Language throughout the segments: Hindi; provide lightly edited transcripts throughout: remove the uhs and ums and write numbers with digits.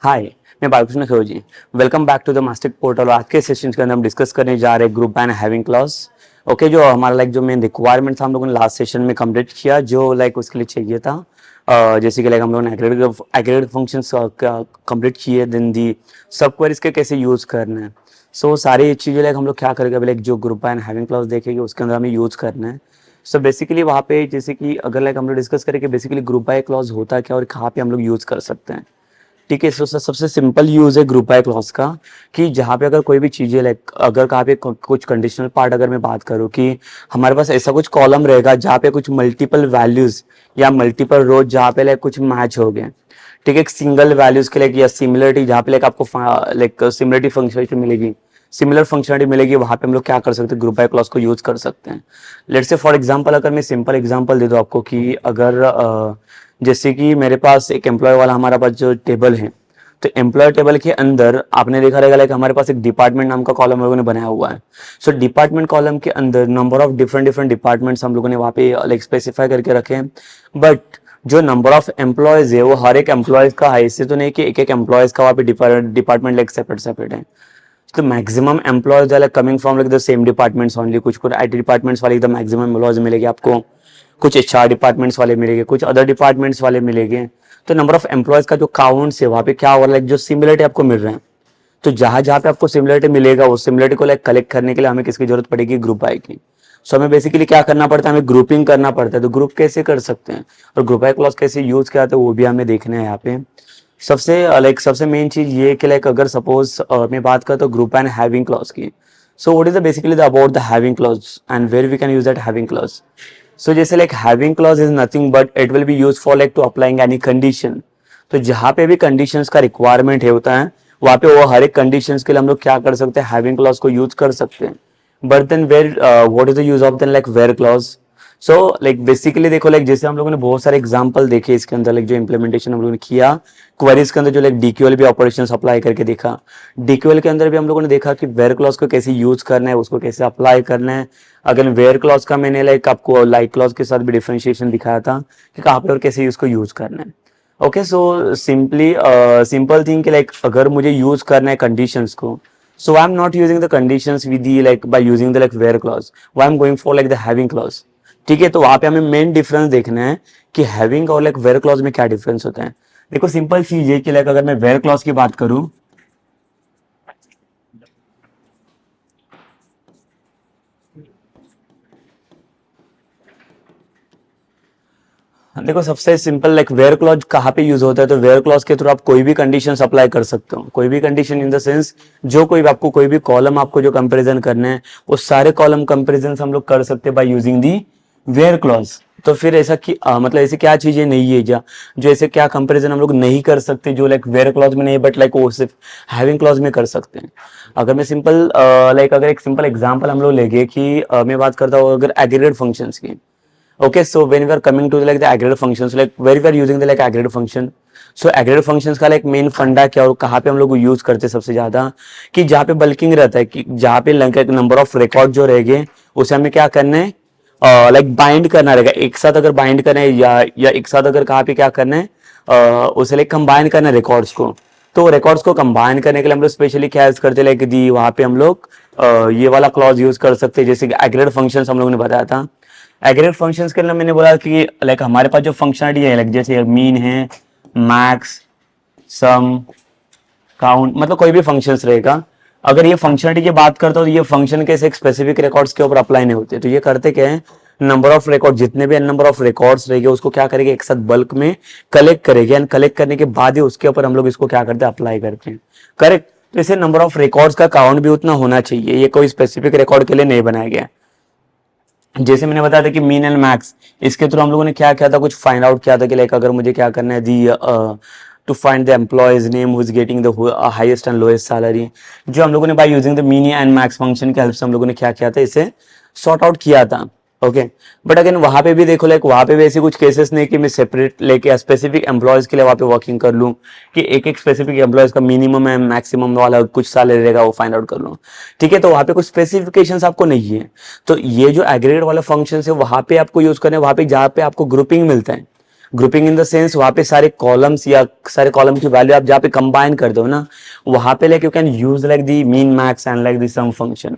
हाय, मैं Balkrishna Khiroji. Welcome back to the master portal. आज के सेशन के अंदर हम डिस्कस करने जा रहे हैं group and having clause. Okay, जो हमारा जो मेन रिक्वायरमेंट था हम लोगों ने लास्ट सेशन में कंप्लीट किया, जो उसके लिए चाहिए था। जैसे कि हम लोगों ने एग्रीगेट फंक्शंस कंप्लीट किए, देन दी सब क्वेरीज के कैसे यूज करना है। सो सारी चीज़ें हम लोग क्या करेंगे, जो ग्रुप एंड हैविंग क्लॉज देखेंगे उसके अंदर हमें यूज करना है। सो बेसिकली वहाँ पे जैसे कि अगर हम लोग डिस्कस करें कि बेसिकली ग्रुप बाय क्लॉज होता है क्या और कहाँ पे हम लोग यूज कर सकते हैं। ठीक है, सबसे सिंपल यूज है ग्रुप बाय क्लॉज का कि जहाँ पे अगर कोई भी चीज़ें अगर कहाँ पे कुछ कंडीशनल पार्ट अगर मैं बात करूँ कि हमारे पास ऐसा कुछ कॉलम रहेगा जहाँ पे कुछ मल्टीपल वैल्यूज या मल्टीपल रोज जहाँ पे कुछ मैच हो गए। ठीक है, एक सिंगल वैल्यूज के या सिमिलरिटी जहाँ पे आपको सिमिलरिटी फंक्शनलिटी मिलेगी, सिमिलर फंक्शनलिटी मिलेगी, वहाँ पे हम लोग क्या कर सकते हैं, ग्रुप बाय क्लॉज को यूज कर सकते हैं। लेट्स से फॉर एग्जांपल अगर मैं सिंपल एग्जांपल दे दूँ आपको कि अगर जैसे कि मेरे पास एक एम्प्लॉय वाला हमारा पास जो टेबल है, तो एम्प्लॉय टेबल के अंदर आपने देखा रहेगा हमारे पास एक डिपार्टमेंट नाम का कॉलम हम लोगों ने बनाया हुआ है। सो डिपार्टमेंट कॉलम के अंदर नंबर ऑफ डिफरेंट डिपार्टमेंट्स हम लोगों ने वहाँ पे स्पेसिफाई करके रखे हैं। बट जो नंबर ऑफ एम्प्लॉयज है वो हर एक एम्प्लॉयज का है, इससे तो नहीं कि एक एक एम्प्लॉयज का वहाँ पे डिपार्टमेंट सेपरेट है। तो maximum employees are coming from the same departments only. कुछ आईटी डिपार्टमेंट्स वाले एकदम मैक्सिमम एम्प्लॉयज मिलेंगे आपको, कुछ एचआर डिपार्टमेंट्स वाले मिलेंगे, कुछ अदर डिपार्टमेंट्स वाले मिलेंगे। तो नंबर ऑफ एम्प्लॉयज का जो काउंट है वहाँ पे क्या होगा, जो सिमिलरिटी आपको मिल रहे हैं, तो जहां जहां पे आपको सिमिलरिटी मिलेगा उस सिमिलरिटी को कलेक्ट करने के लिए हमें किसकी जरूरत पड़ेगी, ग्रुप बाय की। सो हमें बेसिकली क्या करना पड़ता है, हमें ग्रुपिंग करना पड़ता है। तो ग्रुप कैसे कर सकते हैं और ग्रुप बाय क्लॉज कैसे यूज किया जाता है वो भी हमें देखना है यहाँ पे। सबसे मेन चीज ये कि अगर सपोज मैं बात करता हूँ ग्रुप एंड हैविंग क्लॉज की। So what is the basically the about the having clause and where we can use that having clause. So जैसे having clause is nothing but it will be use for to applying any condition. तो जहाँ पे भी कंडीशंस का रिक्वायरमेंट होता है वहाँ पे वो हर एक कंडीशंस के लिए हम लोग क्या कर सकते हैं, हैविंग क्लॉज को यूज कर सकते हैं। But then where what is the use of then where clause. So basically देखो जैसे हम लोगों ने बहुत सारे एग्जांपल देखे इसके अंदर, जो इम्प्लीमेंटेशन हम लोगों ने किया क्वेरीज के अंदर, जो डीक्यूएल भी ऑपरेशंस अप्लाई करके देखा। डीक्यूएल के अंदर भी हम लोगों ने देखा कि वेयर क्लॉज को कैसे यूज करना है, उसको कैसे अप्लाई करना है। अगर वेयर क्लॉज का मैंने आपको लाइक क्लॉज के साथ भी डिफरेंशिएशन दिखाया था कि कहाँ पे और कैसे उसको यूज करना है। ओके, सो सिंपल थिंग कि अगर मुझे यूज करना है कंडीशंस को, so I'm not using the conditions with the by using the where clause, why I'm going for the having clause। ठीक है, तो वहां पे हमें मेन डिफरेंस देखना है कि हैविंग और वेयर क्लॉज में क्या डिफरेंस होता है। देखो सिंपल चीज है कि अगर मैं वेयर क्लॉज की बात करूं, देखो सबसे सिंपल वेयर क्लॉज कहाँ पे यूज होता है, तो वेयर क्लॉज के थ्रू आप कोई भी कंडीशन अप्लाई कर सकते हो। कोई भी कंडीशन इन द सेंस जो आपको कोई भी कॉलम आपको जो कंपैरिजन करना है वो सारे कॉलम कंपैरिजन हम लोग कर सकते हैं by using the where clause. तो फिर ऐसा कि मतलब ऐसे क्या चीजें नहीं है जो ऐसे क्या कंपैरिजन हम लोग नहीं कर सकते जो वेयर क्लॉज में नहीं, बट वो सिर्फ हैविंग क्लॉज में कर सकते हैं। अगर मैं सिंपल अगर एक सिंपल एग्जांपल हम लोग लेंगे कि मैं बात करता हूँ अगर एग्रीगेट फंक्शंस की। Okay, so when we are coming to the aggregate functions, where we are using the aggregate function, so aggregate functions का मेन फंडा क्या और कहाँ पे हम लोग यूज करते हैं सबसे ज्यादा, कि जहाँ पे बल्किंग रहता है, कि जहाँ पे नंबर ऑफ रिकॉर्ड जो रहेंगे उसे हमें क्या करना है, बाइंड करना रहेगा एक साथ। अगर बाइंड करना है या एक साथ अगर कहाँ पे क्या करना है, उसे कंबाइन करना है रिकॉर्ड्स को। तो रिकॉर्ड्स को कंबाइन करने के लिए हम लोग स्पेशली क्या यूज करते हैं, दी वहाँ पे हम लोग ये वाला क्लॉज यूज कर सकते हैं, जैसे एग्रीगेट फंक्शंस हम लोगों ने बताया था। एग्रीगेट फंक्शंस के लिए मैंने बोला कि हमारे पास जो फंक्शनलिटी है जैसे मीन है, मैक्स, सम, काउंट, मतलब कोई भी फंक्शंस रहेगा। अगर ये फंक्शनलिटी की बात करता हूँ तो ये फंक्शन कैसे एक स्पेसिफिक रिकॉर्ड्स के ऊपर अप्लाई नहीं होते। तो ये करते क्या है, नंबर ऑफ रिकॉर्ड जितने भी नंबर ऑफ रिकॉर्ड्स रहेंगे उसको क्या करेंगे, एक साथ बल्क में कलेक्ट करेंगे एंड कलेक्ट करने के बाद ही उसके ऊपर हम लोग इसको क्या करते हैं, अप्लाई करते हैं। करेक्ट। तो इसे नंबर ऑफ रिकॉर्ड्स का काउंट भी उतना होना चाहिए, ये कोई स्पेसिफिक रिकॉर्ड के लिए नहीं बनाया गया। जैसे मैंने बताया था कि मीन एंड मैक्स, इसके थ्रू हम लोगों ने क्या किया था, कुछ फाइंड आउट किया था कि अगर मुझे क्या करना है, the to find the employees name who is getting the highest and lowest salary, जो हम लोगों ने by using the mean and max function के हेल्प से हम लोगों ने क्या किया था, इसे सॉर्ट आउट किया था। ओके, बट अगेन वहां पे भी देखो वहां पे भी ऐसे कुछ केसेस नहीं कि मैं सेपरेट लेके स्पेसिफिक एम्प्लॉयज के लिए वहां पे वर्किंग कर लूं कि एक एक स्पेसिफिक एम्प्लॉयज का मिनिमम है मैक्सिमम वाला कुछ सैलरी रहेगा वो फाइंड आउट कर लूं। ठीक है, तो वहां पे कुछ स्पेसिफिकेशंस आपको नहीं है। तो ये जो एग्रीगेट वाला फंक्शन है वहां पे आपको यूज करना है, वहां पे जहां पे आपको ग्रुपिंग मिलता है। ग्रुपिंग इन द सेंस वहाँ पे सारे कॉलम्स या सारे कॉलम की वैल्यू आप जहाँ पे कंबाइन कर दो ना, वहाँ पे like you can use like the mean max and like the sum function.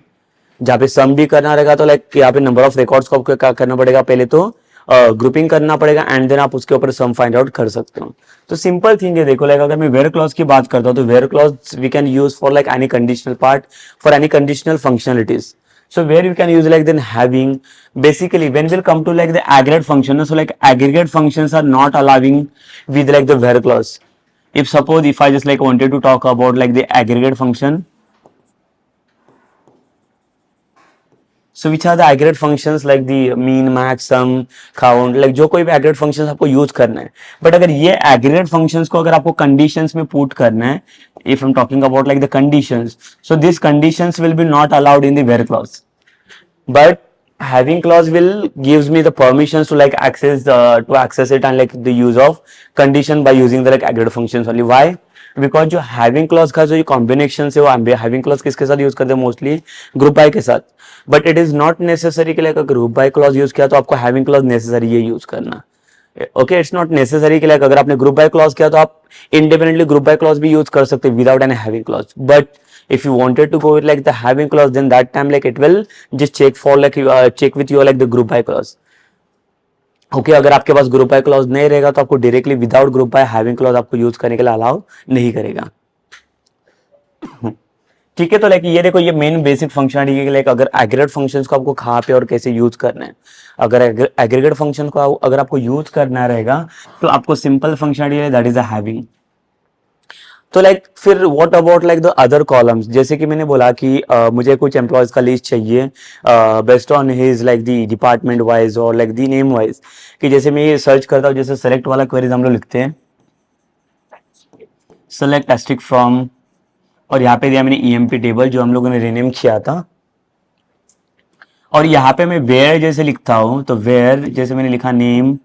जहाँ पे सम भी करना रहेगा तो लाइक यहाँ पे नंबर ऑफ रिकॉर्ड्स को आपको क्या करना पड़ेगा, पहले तो ग्रुपिंग करना पड़ेगा एंड देन आप उसके ऊपर सम फाइंड आउट कर सकते हो। तो सिंपल थिंग है, देखो लाइक अगर मैं वेयर क्लॉज की बात करता हूँ तो where clause we can use for like any conditional part, for any conditional functionalities. So where you can use like then having, basically when we'll come to like the aggregate function, so like aggregate functions are not allowing with like the where clause. If suppose if I just like wanted to talk about like the aggregate function, so which are the aggregate functions like the mean, max, sum, count, like जो कोई भी aggregate functions आपको use करना है, but अगर ये aggregate functions को अगर आपको conditions में put करना है, if I'm talking about like the conditions, so these conditions will be not allowed in the where clause, but having clause will gives me the permissions to like access it and like the use of condition by using the like aggregate functions only. Why? Because जो हैविंग क्लॉज का जो कॉम्बिनेशन है वो हैविंग क्लॉज किसके साथ यूज करते हैं, मोस्टली ग्रुप बाय के साथ, but it is not necessary कि लाइक अगर ग्रुप बाय क्लॉज यूज किया तो आपको हैविंग क्लॉज नेसेसरी ये यूज करना। ओके, इट्स नॉट नेसेसरी कि लाइक अगर आपने ग्रुप बाय क्लॉज किया तो आप इंडिपेंडेंटली ग्रुप बाय क्लॉज भी यूज कर सकते हैं without any having clause, but if you wanted to go with like the having clause, then that time like it will just check for like check with your like the group by clause. Okay, अगर आपके पास ग्रुप बाय क्लॉज नहीं रहेगा तो आपको directly without group by having clause आपको यूज करने के लिए अलाउ नहीं करेगा। ठीक है, तो लाइक ये देखो ये मेन बेसिक फंक्शनलिटी है, लाइक अगर एग्रीगेट फंक्शंस को आपको कहाँ पे और कैसे यूज करना है, अगर एग्रीगेट फंक्शन को अगर आपको यूज करना रहेगा तो आपको सिंपल फंक्शनलिटी है दैट इज अ हैविंग। तो लाइक फिर what about like the other columns, जैसे कि मैंने बोला कि मुझे कुछ एम्प्लॉयज का लिस्ट चाहिए based on his like the department wise और लाइक दी नेम वाइज, कि जैसे मैं ये सर्च करता हूँ, जैसे सेलेक्ट वाला क्वेरीज हम लोग लिखते हैं, सेलेक्ट एस्टिक फ्रॉम, और यहाँ पे दिया मैंने ईएमपी टेबल जो हम लोगों ने रीनेम किया था, और यहाँ पे मैं वेयर जैसे लिखता हूँ तो वेयर जैसे मैंने लिखा नेम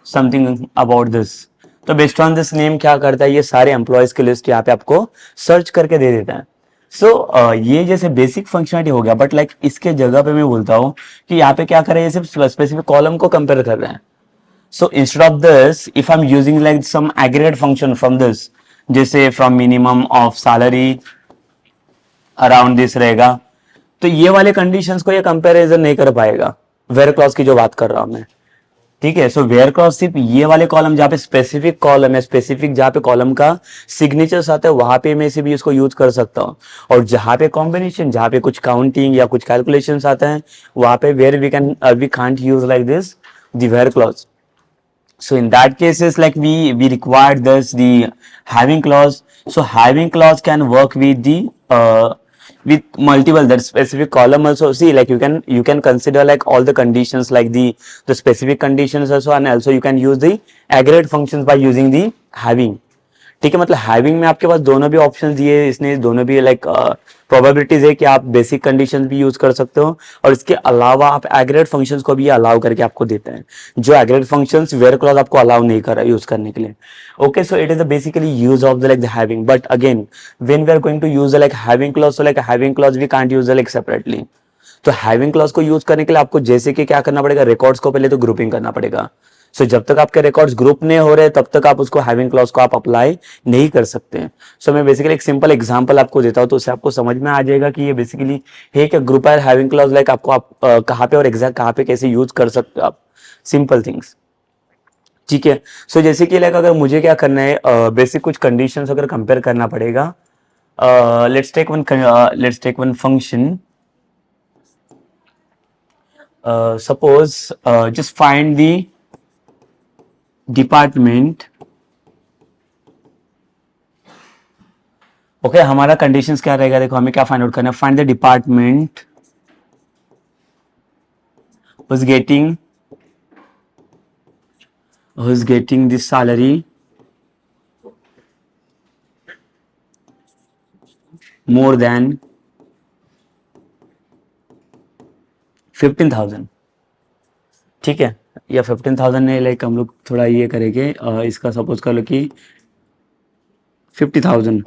समथिंग अबाउट दिस, तो बेस्ड ऑन दिस नेम क्या करता है, ये सारे एम्प्लॉयज की लिस्ट यहाँ पे आपको सर्च करके दे देता है। सो ये जैसे बेसिक फंक्शनलिटी हो गया, बट लाइक इसके जगह पे मैं बोलता हूँ कि यहाँ पे क्या कर रहे हैं, सिर्फ स्पेसिफिक कॉलम को कंपेयर कर रहे हैं। So instead of this if I am using like some aggregate function from this, जैसे from minimum of salary around this रहेगा, तो ये वाले कंडीशंस को ये कंपैरिजन नहीं कर पाएगा वेयर क्लॉज की जो बात कर रहा हूं मैं। ठीक है, सो वेयर क्लॉज सिर्फ ये वाले कॉलम जहाँ पे स्पेसिफिक कॉलम है, स्पेसिफिक जहाँ पे कॉलम का सिग्नेचर्स आता है वहां पे मैं से भी इसको यूज कर सकता हूँ, और जहाँ पे कॉम्बिनेशन, जहाँ पे कुछ काउंटिंग या कुछ कैलकुलेशंस आता है वहां पे where we can't use like this the where clause. So in that cases like we require this the having clause. So having clause can work with the with multiple that specific column also. See like you can consider like all the conditions like the specific conditions also, and also you can use the aggregate functions by using the having. ठीक है, मतलब हैविंग में आपके पास दोनों भी ऑप्शन दिए इसने, दोनों भी लाइक प्रोबेबिलिटीज है कि आप बेसिक कंडीशंस भी यूज कर सकते हो, और इसके अलावा आप एग्रीगेट फंक्शंस को भी अलाउ करके आपको देते हैं, जो एग्रीगेट फंक्शंस वेयर क्लॉज आपको अलाउ नहीं कर रहा है यूज करने के लिए। Okay, so it is the basically use of the like the having, but again when we are going to use like having clause, so like having clause we can't use like separately. तो हैविंग क्लॉज को यूज करने के लिए आपको जैसे कि क्या करना पड़ेगा, रिकॉर्ड्स को पहले तो ग्रुपिंग करना पड़ेगा। सो जब तक आपके रिकॉर्ड्स ग्रुप नहीं हो रहे तब तक आप उसको हैविंग क्लॉज को आप अप्लाई नहीं कर सकते हैं। सो मैं बेसिकली एक सिंपल एग्जांपल आपको देता हूं तो उससे आपको समझ में आ जाएगा कि ये बेसिकली है क्या ग्रुप है हैविंग क्लॉज, लाइक आपको आप कहाँ पे और एग्जैक्ट कहाँ पे कैसे यूज कर सकते हो आप, सिंपल थिंग्स। ठीक है, सो जैसे कि लाइक अगर मुझे क्या करना है, बेसिक कुछ कंडीशंस अगर कंपेयर करना पड़ेगा, let's take one function, suppose just find the department. Okay, हमारा कंडीशंस क्या रहेगा, देखो हमें क्या फाइंड आउट करना है, find the department who's getting the salary more than 15,000। ठीक है, या 15,000 नहीं, लाइक हम लोग थोड़ा ये करेंगे, इसका सपोज कर लो कि 50,000।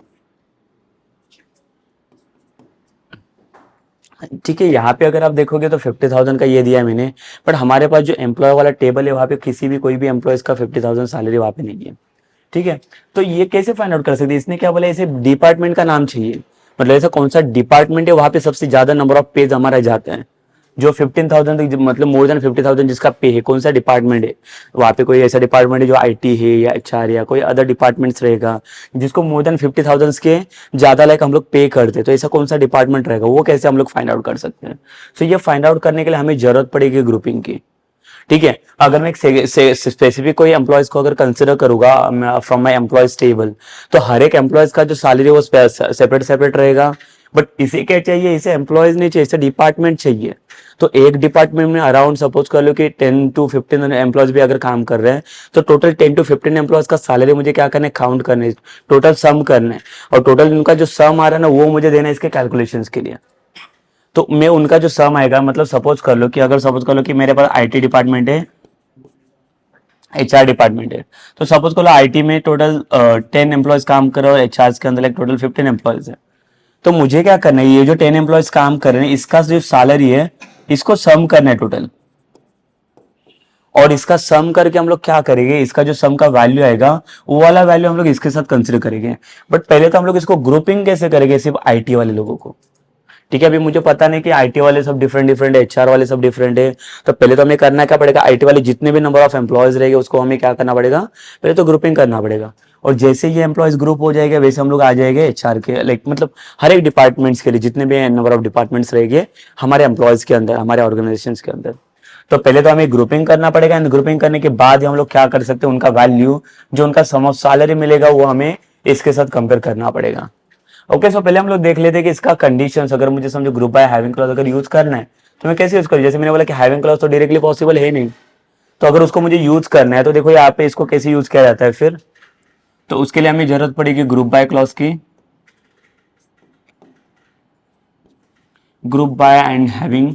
ठीक है, यहाँ पे अगर आप देखोगे तो 50,000 का ये दिया है मैंने, बट हमारे पास जो एम्प्लॉय वाला टेबल है वहाँ पे किसी भी कोई भी एम्प्लॉयज का 50,000 सैलरी वहाँ पे नहीं है। ठीक है, तो ये कैसे फाइंड आउट कर सकते हैं? इसने क्या बोला, इसे डिपार्टमेंट का नाम चाहिए, मतलब ऐसा कौन सा डिपार्टमेंट है वहाँ पे सबसे ज्यादा नंबर ऑफ पेज हमारा जाते हैं, जो 15,000 मतलब मोर देन 50,000 जिसका पे है, कौन सा डिपार्टमेंट है वहाँ पे? कोई ऐसा डिपार्टमेंट है जो आईटी है या एचआर या कोई अदर डिपार्टमेंट्स रहेगा जिसको मोर देन 50,000 के ज्यादा लाइक हम लोग पे करते हैं, तो ऐसा कौन सा डिपार्टमेंट रहेगा, वो कैसे हम लोग फाइंड आउट कर सकते हैं? तो ये फाइंड आउट करने के लिए हमें जरूरत पड़ेगी ग्रुपिंग की। ठीक है, अगर मैं एक स्पेसिफिक कोई एम्प्लॉयज को अगर कंसिडर करूंगा फ्रॉम माय एम्प्लॉयज टेबल, तो हर एक एम्प्लॉयज का जो सैलरी वो सेपरेट सेपरेट रहेगा, बट इसे क्या चाहिए, इसे एम्प्लॉयज नहीं चाहिए, इसे डिपार्टमेंट चाहिए। तो एक डिपार्टमेंट में अराउंड सपोज कर लो कि 10 to 15 एम्प्लॉयज भी अगर काम कर रहे हैं, तो टोटल 10 to 15 एम्प्लॉयज का सैलरी मुझे क्या करना है, काउंट करना है, टोटल सम करना है, और टोटल उनका जो सम आ रहा है ना वो मुझे देना है इसके कैलकुलेशन के लिए। तो मैं उनका जो सम आएगा, मतलब सपोज कर लो कि मेरे पास आईटी डिपार्टमेंट है, एचआर डिपार्टमेंट है, तो सपोज कर लो आईटी में टोटल 10 एम्प्लॉयज काम कर रहे हो, एचआर के अंदर टोटल 15 एम्प्लॉयज है। तो मुझे क्या करना है, ये जो 10 एम्प्लॉयज काम कर रहे हैं इसका जो सैलरी है इसको सम करना है टोटल, और इसका सम करके हम लोग क्या करेंगे, इसका जो सम का वैल्यू आएगा वो वाला वैल्यू हम लोग इसके साथ कंसिडर करेंगे। बट पहले तो हम लोग इसको ग्रुपिंग कैसे करेंगे सिर्फ आईटी वाले लोगों को? ठीक है, अभी मुझे पता नहीं कि आईटी वाले सब डिफरेंट डिफरेंट है, एचआर वाले सब डिफरेंट है, तो पहले तो हमें करना क्या पड़ेगा, आईटी वाले जितने भी नंबर ऑफ एम्प्लॉयज रहेंगे उसको हमें क्या करना पड़ेगा, पहले तो ग्रुपिंग करना पड़ेगा। और जैसे ये एम्प्लॉयज ग्रुप हो जाएगा वैसे हम लोग आ जाएंगे एचआर के, लाइक मतलब हर एक डिपार्टमेंट्स के लिए जितने भी नंबर ऑफ डिपार्टमेंट्स रहेंगे हमारे एम्प्लॉयज के अंदर, हमारे ऑर्गेनाइजेशन के अंदर। तो पहले तो हमें ग्रुपिंग करना पड़ेगा, एंड ग्रुपिंग करने के बाद हम लोग क्या कर सकते हैं, उनका वैल्यू जो उनका सम ऑफ सैलरी मिलेगा वो हमें इसके साथ कंपेयर करना पड़ेगा। ओके, सो पहले हम लोग देख लेते हैं कि इसका कंडीशंस, अगर मुझे समझो ग्रुप बाय हैविंग क्लॉज अगर यूज करना है तो मैं कैसे यूज करूँ? जैसे मैंने बोला कि हैविंग क्लॉज तो डायरेक्टली पॉसिबल है नहीं, तो अगर उसको मुझे यूज करना है तो देखो यहाँ पे इसको कैसे यूज किया जाता है फिर। तो उसके लिए हमें जरूरत पड़ेगी ग्रुप बाय क्लॉज की, ग्रुप बाय एंड हैविंग।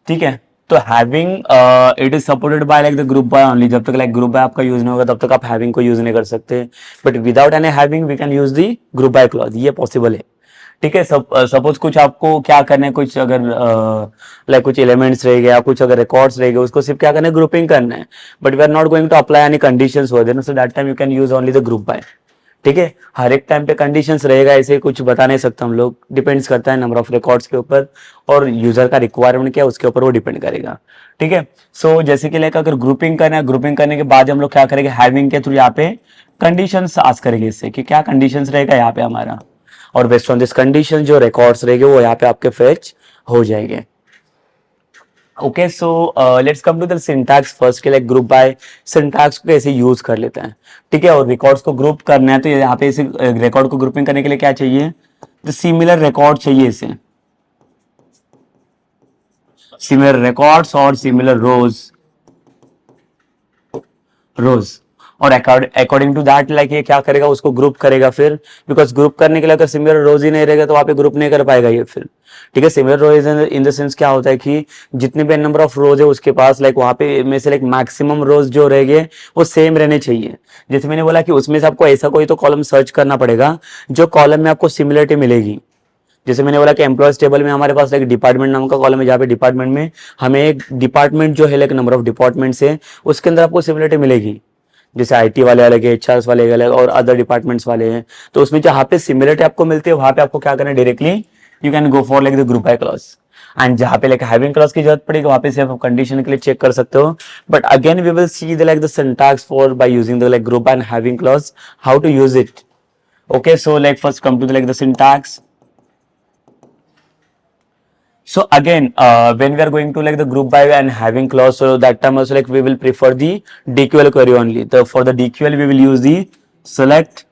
ठीक है, तो having it is supported by like the group by only, जब तक लाइक ग्रुप बाय आपका यूज नहीं होगा तब तक आप हैविंग को यूज नहीं कर सकते, but without any having we can use the group by clause, ये पॉसिबल है। ठीक है, सपोज कुछ आपको क्या करना है, कुछ अगर लाइक कुछ एलिमेंट्स रह गया, कुछ अगर रिकॉर्ड्स रह गए, उसको सिर्फ क्या करना है, ग्रुपिंग करना है, but we are not going to apply any conditions over there, so that time you can use only the group by. ठीक है, हर एक टाइम पे कंडीशंस रहेगा ऐसे कुछ बता नहीं सकता हम लोग, डिपेंड्स करता है नंबर ऑफ रिकॉर्ड्स के ऊपर और यूजर का रिक्वायरमेंट क्या है उसके ऊपर वो डिपेंड करेगा। ठीक है, सो जैसे कि लाइक अगर ग्रुपिंग करना है, ग्रुपिंग करने के बाद हम लोग क्या करेंगे, हैविंग के थ्रू यहाँ पे कंडीशंस आस्क करेंगे इससे कि क्या कंडीशंस रहेगा यहाँ पे हमारा, और बेस्ड ऑन दिस कंडीशन जो रिकॉर्ड्स रहेंगे वो यहाँ पे आपके फेच हो जाएंगे। Okay, so let's come to the syntax first के, लाइक ग्रुप बाय सिंटैक्स को कैसे यूज कर लेते हैं। ठीक है, और रिकॉर्ड्स को ग्रुप करना है तो यहाँ पे इसे रिकॉर्ड को ग्रुपिंग करने के लिए क्या चाहिए, तो सिमिलर रिकॉर्ड चाहिए इसे, सिमिलर रिकॉर्ड्स और सिमिलर रोज और अकॉर्डिंग टू दैट लाइक ये क्या करेगा, उसको ग्रुप करेगा फिर, बिकॉज ग्रुप करने के लिए अगर सिमिलर रोज ही नहीं रहेगा तो वहां पे ग्रुप नहीं कर पाएगा ये फिर। ठीक है, similar rows in the sense क्या होता है कि जितने भी नंबर ऑफ रोज है उसके पास लाइक वहां पे में से लाइक मैक्सिमम रोज जो रहेंगे वो सेम रहने चाहिए। जैसे मैंने बोला कि उसमें से आपको ऐसा कोई तो कॉलम सर्च करना पड़ेगा जो कॉलम में आपको सिमिलरिटी मिलेगी। जैसे मैंने बोला कि एम्प्लॉयज टेबल में हमारे पास एक डिपार्टमेंट नाम का कॉलम है जहाँ पे डिपार्टमेंट में हमें एक डिपार्टमेंट जो है लाइक नंबर ऑफ डिपार्टमेंट्स है उसके अंदर आपको सिमिलरिटी मिलेगी, जैसे आईटी वाले अलग है, एचआर वाले अलग और अदर डिपार्टमेंट्स वाले हैं, तो उसमें जहाँ पे सिमिलरिटी आपको मिलती है वहां पे आपको क्या करना है, directly you can go for like the group by clause. And जहाँ पे लाइक हैविंग क्लॉज की जरूरत पड़ेगी वहां पे सिर्फ कंडीशन के लिए चेक कर सकते हो, but again we will see the like the syntax for by using the like group and having clause, how to use it. Okay, so like first come to the like the syntax. So again, when we are going to like the group by and having clause, so that time also like we will prefer the DQL query only. So for the DQL we will use the select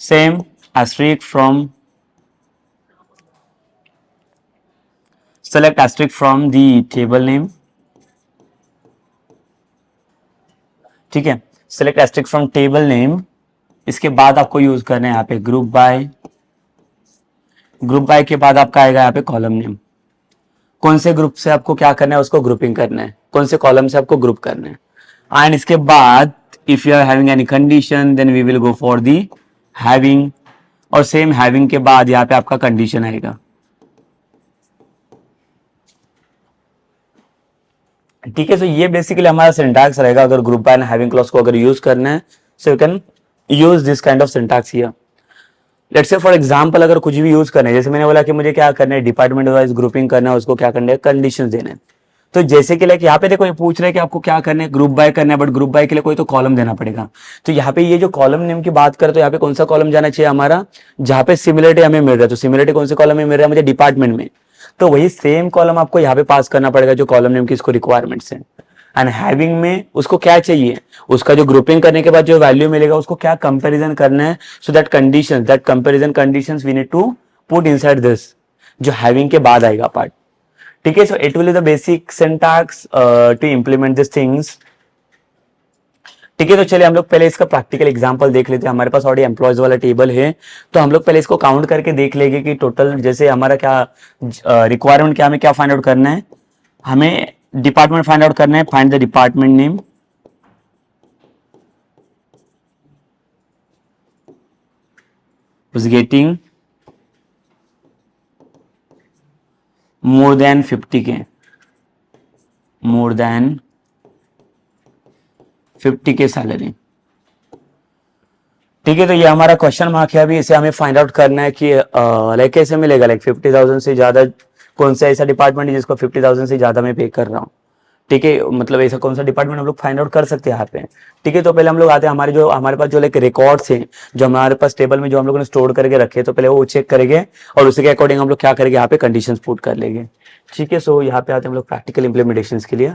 same asterisk from the table name. ठीक है, select asterisk from table name. इसके बाद आपको यूज करना है यहाँ पे ग्रुप बाय के बाद आपका आएगा यहाँ पे कॉलम नेम, कौन से ग्रुप से आपको क्या करना है उसको ग्रुपिंग करना है, कौन से कॉलम से आपको ग्रुप करना है। एंड इसके बाद if you are having any condition then we will go for the having, और सेम हैविंग के बाद यहाँ पे आपका कंडीशन आएगा। ठीक है, सो ये बेसिकली हमारा सिंटैक्स रहेगा अगर group by and having clause को अगर यूज करना है, so you can use this kind of syntax here. Let's say for example अगर कुछ भी यूज करना है, जैसे मैंने बोला कि मुझे क्या करना है, डिपार्टमेंट वाइज ग्रुपिंग करना है, उसको क्या करना है, कंडीशंस देना है। तो जैसे कि लाइक यहाँ पे देखो ये पूछ रहे हैं कि आपको क्या करना है, ग्रुप बाय करना है, बट ग्रुप बाय के लिए कोई तो कॉलम देना पड़ेगा। तो यहाँ पे ये जो कॉलम नेम की बात करें तो यहाँ पे कौन सा कॉलम जाना चाहिए हमारा, जहाँ पे सिमिलरिटी हमें मिल रहा है। तो सिमिलरिटी कौन से कॉलम में मिल रहा है मुझे, डिपार्टमेंट में। तो वही सेम कॉलम आपको यहाँ पे पास करना पड़ेगा जो कॉलम नेम की इसको रिक्वायरमेंट्स है। एंड हैविंग में उसको क्या चाहिए, उसका जो ग्रुपिंग करने के बाद जो वैल्यू मिलेगा उसको क्या कंपैरिजन करना है, so that conditions, that comparison conditions we need to put inside this, जो हैविंग के बाद आएगा पार्ट। ठीक है, so it will be the basic syntax to implement this things. ठीक है, तो चलिए हम लोग पहले इसका प्रैक्टिकल एग्जांपल देख लेते हैं। हमारे पास ऑलरेडी एम्प्लॉयज वाला टेबल है, तो हम लोग पहले इसको काउंट करके देख लेंगे कि टोटल जैसे हमारा क्या रिक्वायरमेंट क्या, हमें क्या फाइंड आउट करना है, हमें डिपार्टमेंट फाइंड आउट करना है। Find the department name, was getting more than 50K, more than 50K salary. ठीक है, तो ये हमारा क्वेश्चन मार्क है। अभी इसे हमें फाइंड आउट करना है कि लाइक कैसे मिलेगा, लाइक 50,000 से ज्यादा कौन सा ऐसा डिपार्टमेंट है जिसको 50,000 से ज्यादा मैं पे कर रहा हूँ। ठीक है, मतलब ऐसा कौन सा डिपार्टमेंट हम लोग फाइंड आउट कर सकते हैं यहाँ पे। ठीक है, तो पहले हम लोग आते हैं हमारे पास जो लाइक रिकॉर्ड्स हैं, जो हमारे पास टेबल में जो हम लोगों ने स्टोर करके रखे, तो पहले वो चेक करेंगे और उसी के अकॉर्डिंग हम लोग क्या करेंगे, यहाँ पे कंडीशंस पुट कर लेंगे। ठीक है, सो यहाँ पे आते हैं हम लोग प्रैक्टिकल इंप्लीमेंटेशन के लिए।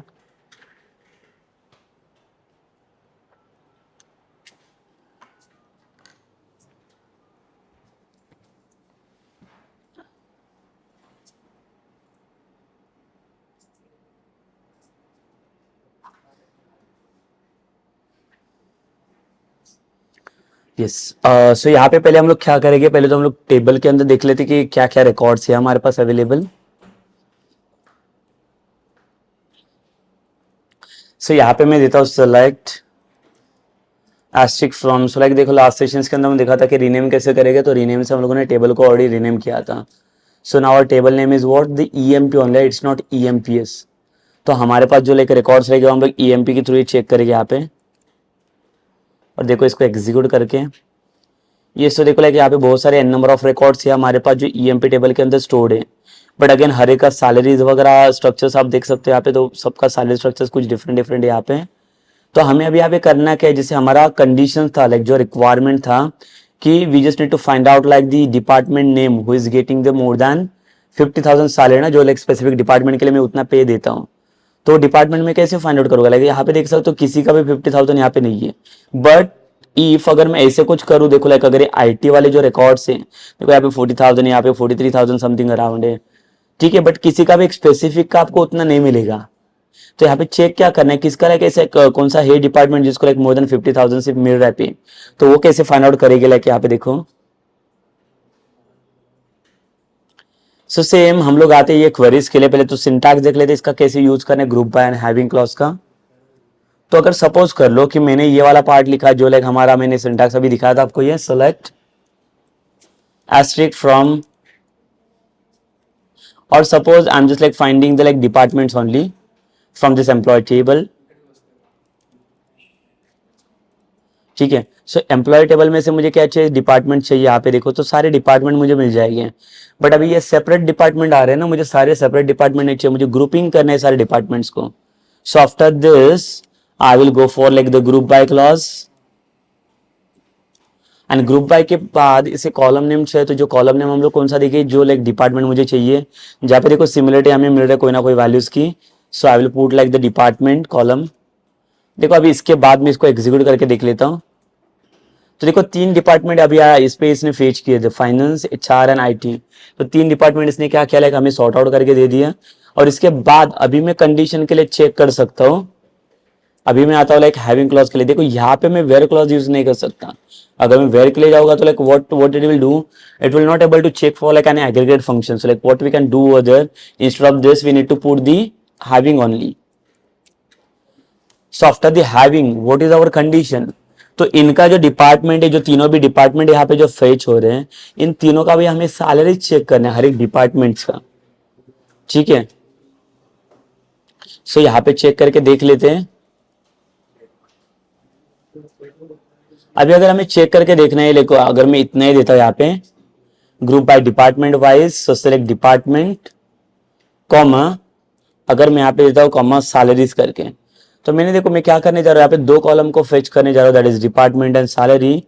यस, सो यहाँ पे पहले हम लोग क्या करेंगे, पहले तो हम लोग टेबल के अंदर देख लेते कि क्या क्या रिकॉर्ड्स है हमारे पास अवेलेबल। सो यहाँ पे मैं देता हूँ select asterisk from. So like देखो लास्ट सेशंस के अंदर मैं देखा था कि रीनेम कैसे करेंगे, तो रीनेम से हम लोगों ने टेबल को ऑलरेडी रीनेम किया था। So now our table name is what, the EMP only, it's not EMPs. तो हमारे पास जो लाइक रिकॉर्ड्स रहेगा हम लोग ईएमपी के थ्रू ही चेक करेंगे यहाँ पे। और देखो इसको एग्जीक्यूट करके ये सो देखो लाइक यहाँ पे बहुत सारे एन नंबर ऑफ रिकॉर्ड्स है हमारे पास जो ईएमपी टेबल के अंदर स्टोर्ड है। बट अगेन हर एक का सैलरीज वगैरह स्ट्रक्चर्स आप देख सकते हो यहाँ पे, तो सबका सैलरी स्ट्रक्चर्स कुछ डिफरेंट डिफरेंट है यहाँ पे। तो हमें अभी यहाँ पे करना क्या है, जैसे हमारा कंडीशन था लाइक जो रिक्वायरमेंट था कि we just need to find out like the department name who is getting the more than 50,000 salary ना, जो लाइक स्पेसिफिक डिपार्टमेंट के लिए मैं उतना पे देता हूँ। तो डिपार्टमेंट में कैसे फाइंड आउट करूंगा, लाइक यहाँ पे देख सकते हो किसी का भी 50,000 यहाँ पे नहीं है। बट इफ अगर मैं ऐसे कुछ करूँ, देखो लाइक अगर ये आईटी वाले जो रिकॉर्ड्स हैं, देखो यहाँ पे 40,000, यहाँ पे 43,000 समथिंग अराउंड है। ठीक है, बट किसी का भी एक स्पेसिफिक का आपको उतना नहीं मिलेगा। तो यहाँ पे चेक क्या करना है, किसका लाइक ऐसे कौन सा है डिपार्टमेंट जिसको लाइक मोर देन 50,000 से मिल रहा है पे, तो वो कैसे फाइंड आउट करेंगे, लाइक यहाँ पे देखो। सो सेम हम लोग आते हैं ये क्वेरीज के लिए, पहले तो सिंटैक्स देख लेते हैं इसका कैसे यूज करना है group by and having clause का। तो अगर सपोज कर लो कि मैंने ये वाला पार्ट लिखा जो लाइक हमारा मैंने सिंटैक्स अभी दिखाया था आपको, ये सेलेक्ट एस्ट्रिक फ्रॉम, और suppose I am just like finding the like departments only from this employee table. ठीक है, सो एम्प्लॉय टेबल में से मुझे क्या चाहिए, डिपार्टमेंट चाहिए। यहाँ पे देखो तो सारे डिपार्टमेंट मुझे मिल जाएंगे। बट अभी ये सेपरेट डिपार्टमेंट आ रहे हैं ना, मुझे सारे सेपरेट डिपार्टमेंट नहीं चाहिए, मुझे ग्रुपिंग करना है सारे डिपार्टमेंट्स को। So after this I will go for like the group by clause, and group by के बाद इसे कॉलम नेम चाहिए। तो जो कॉलम नेम हम लोग कौन सा देखिए, जो लाइक डिपार्टमेंट मुझे चाहिए, जहाँ पे देखो सिमिलरिटी हमें मिल रहा है कोई ना कोई वैल्यूज की। So I will put like the department column. देखो अभी इसके बाद में इसको एग्जीक्यूट करके देख लेता हूँ। तो देखो 3 डिपार्टमेंट अभी आया इस पे, इसने फेच किए थे, फाइनेंस, एचआर एंड आईटी। तो 3 डिपार्टमेंट इसने क्या किया, लाइक हमें सॉर्ट आउट करके दे दिया। और इसके बाद अभी मैं कंडीशन के लिए चेक कर सकता हूँ। अभी मैं आता हूँ लाइक हैविंग क्लॉज के लिए। देखो यहाँ पे मैं वेयर क्लॉज यूज नहीं कर सकता। अगर मैं वेयर के लिए जाऊंगा तो like what it will do, it will not able to check for like an aggregate function. So like what we can do other, instead of this we need to put the having only. So after the having, what is our condition? तो इनका जो डिपार्टमेंट है, जो तीनों भी डिपार्टमेंट यहाँ पे जो फेच हो रहे हैं, इन तीनों का भी हमें सैलरी चेक करना है हर एक डिपार्टमेंट्स का, ठीक है। सो यहाँ पे चेक करके देख लेते हैं। अभी अगर हमें चेक करके देखना है, देखो अगर मैं इतना ही देता हूँ यहाँ पे group by department wise, so select department comma, अगर मैं यहाँ पे देता हूँ कॉमा सैलरीज करके, तो मैंने देखो मैं क्या करने जा रहा हूँ, यहाँ पे दो कॉलम को फेच करने जा रहा हूँ, that is department and salary,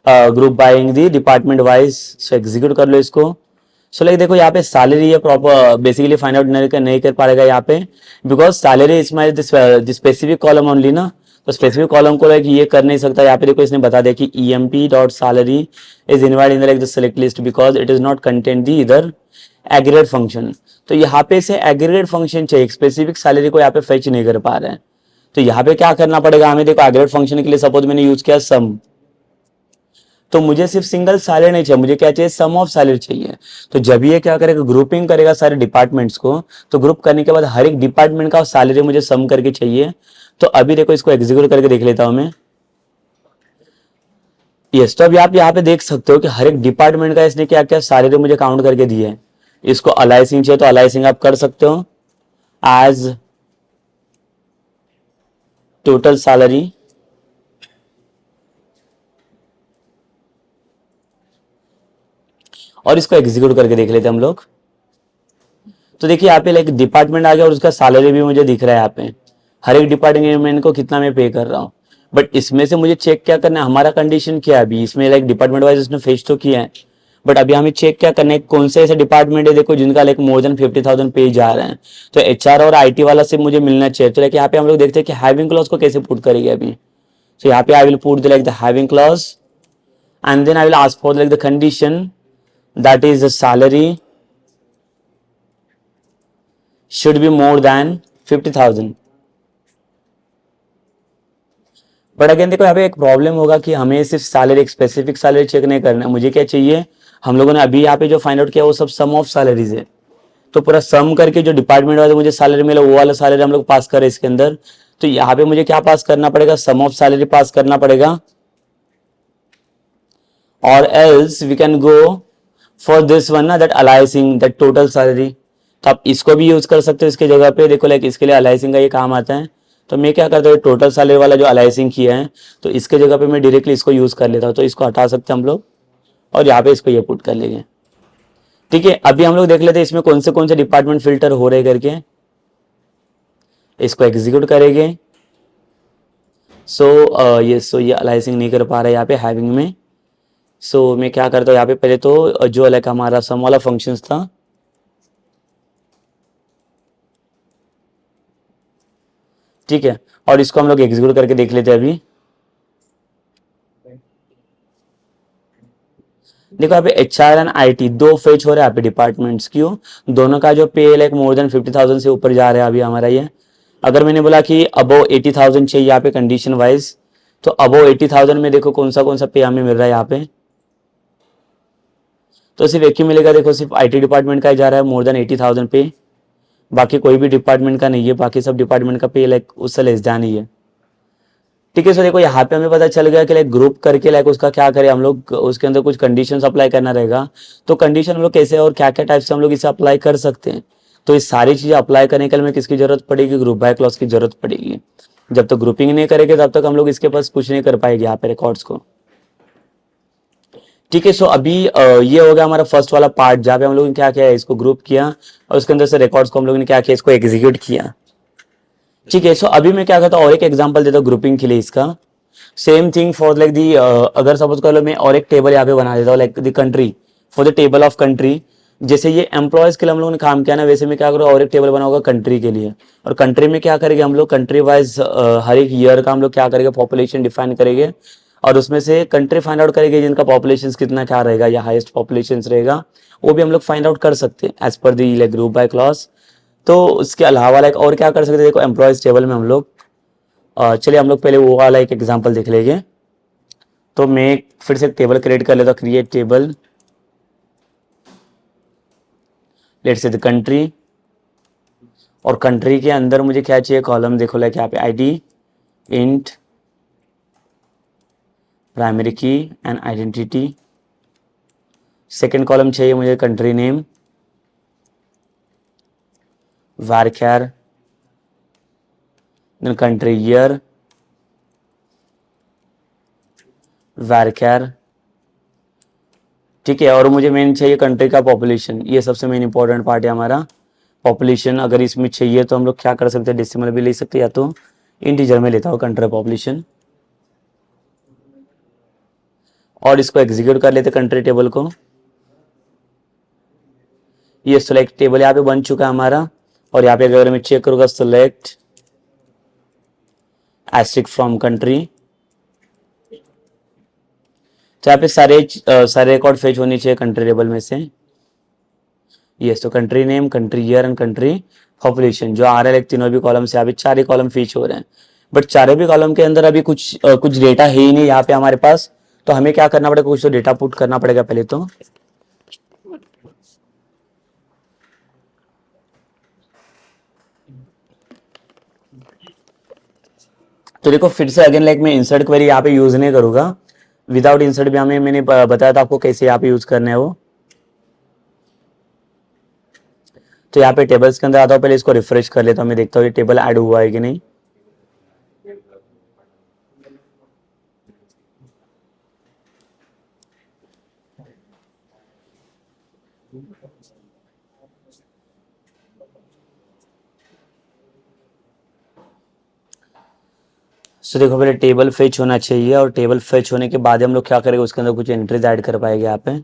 group buying the department wise. So execute कर लो इसको। सो लाइक देखो यहाँ पे सैलरी है प्रॉपर बेसिकली फाइंड आउट नहीं कर पाएगा यहाँ पे, because salary is my specific column only ना, तो स्पेसिफिक कॉलम को लाइक ये कर नहीं सकता। यहाँ पे देखो इसने बता दिया कि emp.salary is invalid in the like the select list because it is not content the either aggregate function. तो यहाँ पे से एग्रीगेट फंक्शन चाहिए, स्पेसिफिक सैलरी को यहाँ पे फेच नहीं कर पा रहे हैं। तो यहाँ पे क्या करना पड़ेगा हमें, देखो एग्रीगेट फंक्शन के लिए सपोज मैंने यूज किया सम, तो मुझे सिर्फ सिंगल सैलरी नहीं चाहिए, मुझे क्या चाहिए, सम ऑफ सैलरी चाहिए। तो जब ये क्या करेगा, ग्रुपिंग करेगा सारे डिपार्टमेंट्स को, तो ग्रुप करने के बाद हर एक डिपार्टमेंट का सैलरी मुझे सम करके चाहिए। तो अभी देखो इसको एग्जीक्यूट करके देख लेता हूं मैं। यस, तो अभी आप यहाँ पे देख सकते हो कि हर एक डिपार्टमेंट का इसने क्या क्या सैलरी मुझे काउंट करके दी है। इसको अलाइसिंग चाहिए तो अलाइसिंग आप कर सकते हो एज टोटल सैलरी, और इसको एग्जीक्यूट करके देख लेते हैं हम लोग। तो देखिए यहाँ पे लाइक डिपार्टमेंट आ गया और उसका सैलरी भी मुझे दिख रहा है यहाँ पे, हर एक डिपार्टमेंट को कितना मैं पे कर रहा हूँ। बट इसमें से मुझे चेक क्या करना है, हमारा कंडीशन क्या है अभी इसमें, लाइक डिपार्टमेंट वाइज उसने फेच तो किया है, बट अभी हमें चेक क्या करना है कौन से ऐसे डिपार्टमेंट है देखो जिनका लाइक मोर देन 50,000 पे जा रहे हैं। तो HR और IT वाला से मुझे मिलना चाहिए। तो लाइक यहाँ पे हम लोग देखते हैं कि हैविंग क्लॉज को कैसे पुट करेंगे अभी। तो यहाँ पे I will put the like the having clause and then I will ask for like the condition that is the salary should be more than 50,000। But again देखो यहाँ पे एक प्रॉब्लम होगा कि हमें सिर्फ सैलरी, एक स्पेसिफिक सैलरी चेक नहीं करना है, मुझे क्या चाहिए, हम लोगों ने अभी यहाँ पे जो फाइंड आउट किया वो सब सम ऑफ सैलरीज है। तो पूरा सम करके जो डिपार्टमेंट वाले मुझे सैलरी मिला वो वाला सैलरी हम लोग पास करें इसके अंदर। तो यहाँ पे मुझे क्या पास करना पड़ेगा, सम ऑफ सैलरी पास करना पड़ेगा, और else we can go for this one ना, that aliasing that total salary. तो आप इसको भी यूज कर सकते हो इसके जगह पे, देखो लाइक इसके लिए अलाइसिंग का ये काम आता है। तो मैं क्या करता हूँ, टोटल सैलरी वाला जो अलाइसिंग किया है तो इसके जगह पे मैं डायरेक्टली इसको यूज कर लेता हूँ। तो इसको हटा सकते हैं हम लोग और यहाँ पे इसको ये पुट कर लेंगे, ठीक है। अभी हम लोग देख लेते हैं इसमें कौन से डिपार्टमेंट फिल्टर हो रहे करके, इसको एग्जीक्यूट करेंगे। सो ये अलाइसिंग नहीं कर पा रहा है यहाँ पे हैविंग में। सो मैं क्या करता हूँ यहाँ पे, पहले तो जो लाइक हमारा सम वाला फंक्शंस था, ठीक है, और इसको हम लोग एग्जीक्यूट करके देख लेते हैं अभी। देखो यहाँ पे HR एंड IT दो फेच हो रहे हैं यहाँ पे डिपार्टमेंट्स, क्यों, दोनों का जो पे लाइक मोर देन 50,000 से ऊपर जा रहा है अभी हमारा ये। अगर मैंने बोला कि अबव 80,000 चाहिए यहाँ पे कंडीशन वाइज, तो अबव 80,000 में देखो कौन सा पे हमें मिल रहा है यहाँ पे, तो सिर्फ एक ही मिलेगा, देखो सिर्फ IT डिपार्टमेंट का ही जा रहा है मोर देन 80,000 पे, बाकी कोई भी डिपार्टमेंट का नहीं है, बाकी सब डिपार्टमेंट का पे लाइक उससे लेस जान ही है, ठीक है। सो देखो यहाँ पे हमें पता चल गया कि लाइक ग्रुप करके लाइक उसका क्या करें हम लोग, उसके अंदर कुछ कंडीशंस अप्लाई करना रहेगा। तो कंडीशन हम लोग कैसे और क्या क्या टाइप से हम लोग इसे अप्लाई कर सकते हैं, तो ये सारी चीजें अप्लाई करने के लिए हमें किसकी जरूरत पड़ेगी, ग्रुप बाय क्लॉज की जरूरत पड़ेगी। जब तक ग्रुपिंग नहीं करेंगे तब तक हम लोग इसके पास कुछ नहीं कर पाएंगे यहाँ पे रिकॉर्ड्स को, ठीक है। सो अभी ये हो गया हमारा फर्स्ट वाला पार्ट, जहाँ पे हम लोग ने क्या किया, इसको ग्रुप किया और उसके अंदर से रिकॉर्ड्स को हम लोग ने क्या किया, इसको एग्जीक्यूट किया, ठीक है। सो अभी मैं क्या करता हूँ और एक एग्जांपल देता हूँ ग्रुपिंग के लिए इसका, same thing for like the, अगर सपोज कर लो मैं और एक टेबल यहाँ पे बना देता हूँ like the country, for the table of country. जैसे ये एम्प्लॉयज के लिए हम लोगों ने काम किया ना, वैसे मैं क्या करूँ और एक टेबल बनाऊंगा कंट्री के लिए, और कंट्री में क्या करेंगे हम लोग, कंट्री वाइज हर एक ईयर का हम लोग क्या करेंगे, पॉपुलेशन डिफाइन करेंगे, और उसमें से कंट्री फाइंड आउट करेंगे जिनका पॉपुलेशन कितना क्या रहेगा या हाईएस्ट पॉपुलेशन रहेगा, वो भी हम लोग फाइंड आउट कर सकते हैं as per the like group by clause. तो उसके अलावा लाइक और क्या कर सकते हैं, देखो एम्प्लॉयज टेबल में हम लोग, चलिए हम लोग पहले वो वाला एक एग्जांपल देख लेंगे। तो मैं फिर से टेबल क्रिएट कर लेता हूँ, create table, let's say the country, और कंट्री के अंदर मुझे क्या चाहिए, कॉलम देखो लाइक यहाँ पे ID इंट प्राइमरी की एंड आइडेंटिटी। सेकेंड कॉलम चाहिए मुझे country name, varchar, then country year, varchar। ठीक है, और मुझे मेन चाहिए कंट्री का पॉपुलेशन, ये सबसे मेन इंपॉर्टेंट पार्ट है हमारा। पॉपुलेशन अगर इसमें चाहिए तो हम लोग क्या कर सकते हैं, डेसिमल भी ले सकते हैं या तो इंटीजर में लेता हूँ कंट्री पॉपुलेशन, और इसको एग्जीक्यूट कर लेते कंट्री टेबल को। ये सिलेक्ट टेबल यहाँ पे बन चुका है हमारा, और यहाँ पे अगर मैं चेक करूँगा सिलेक्ट एस्ट्रिक फ्रॉम कंट्री, तो यहाँ पे सारे रिकॉर्ड फेच होनी चाहिए कंट्री टेबल में से। यस, तो country name, country year and country population जो आ रहा है तीनों भी कॉलम से, यहाँ पे चार ही कॉलम फेच हो रहे हैं, बट चारों भी कॉलम के अंदर अभी कुछ डेटा है ही नहीं यहाँ पे हमारे पास। तो हमें क्या करना पड़ेगा, कुछ तो डेटा पुट करना पड़ेगा पहले तो देखो फिर से अगेन लाइक मैं इंसर्ट क्वेरी यहाँ पे यूज नहीं करूंगा, विदाउट इंसर्ट भी हमें मैंने बताया था आपको कैसे यहाँ पे यूज करना है वो। तो यहाँ पे टेबल्स के अंदर आता हूँ, पहले इसको रिफ्रेश कर लेता हूँ, मैं देखता हूँ ये टेबल ऐड हुआ है कि नहीं। सो देखो पहले टेबल फेच होना चाहिए, और टेबल फेच होने के बाद हम लोग क्या करेंगे, उसके अंदर कुछ एंट्रीज ऐड कर पाएंगे यहाँ पे।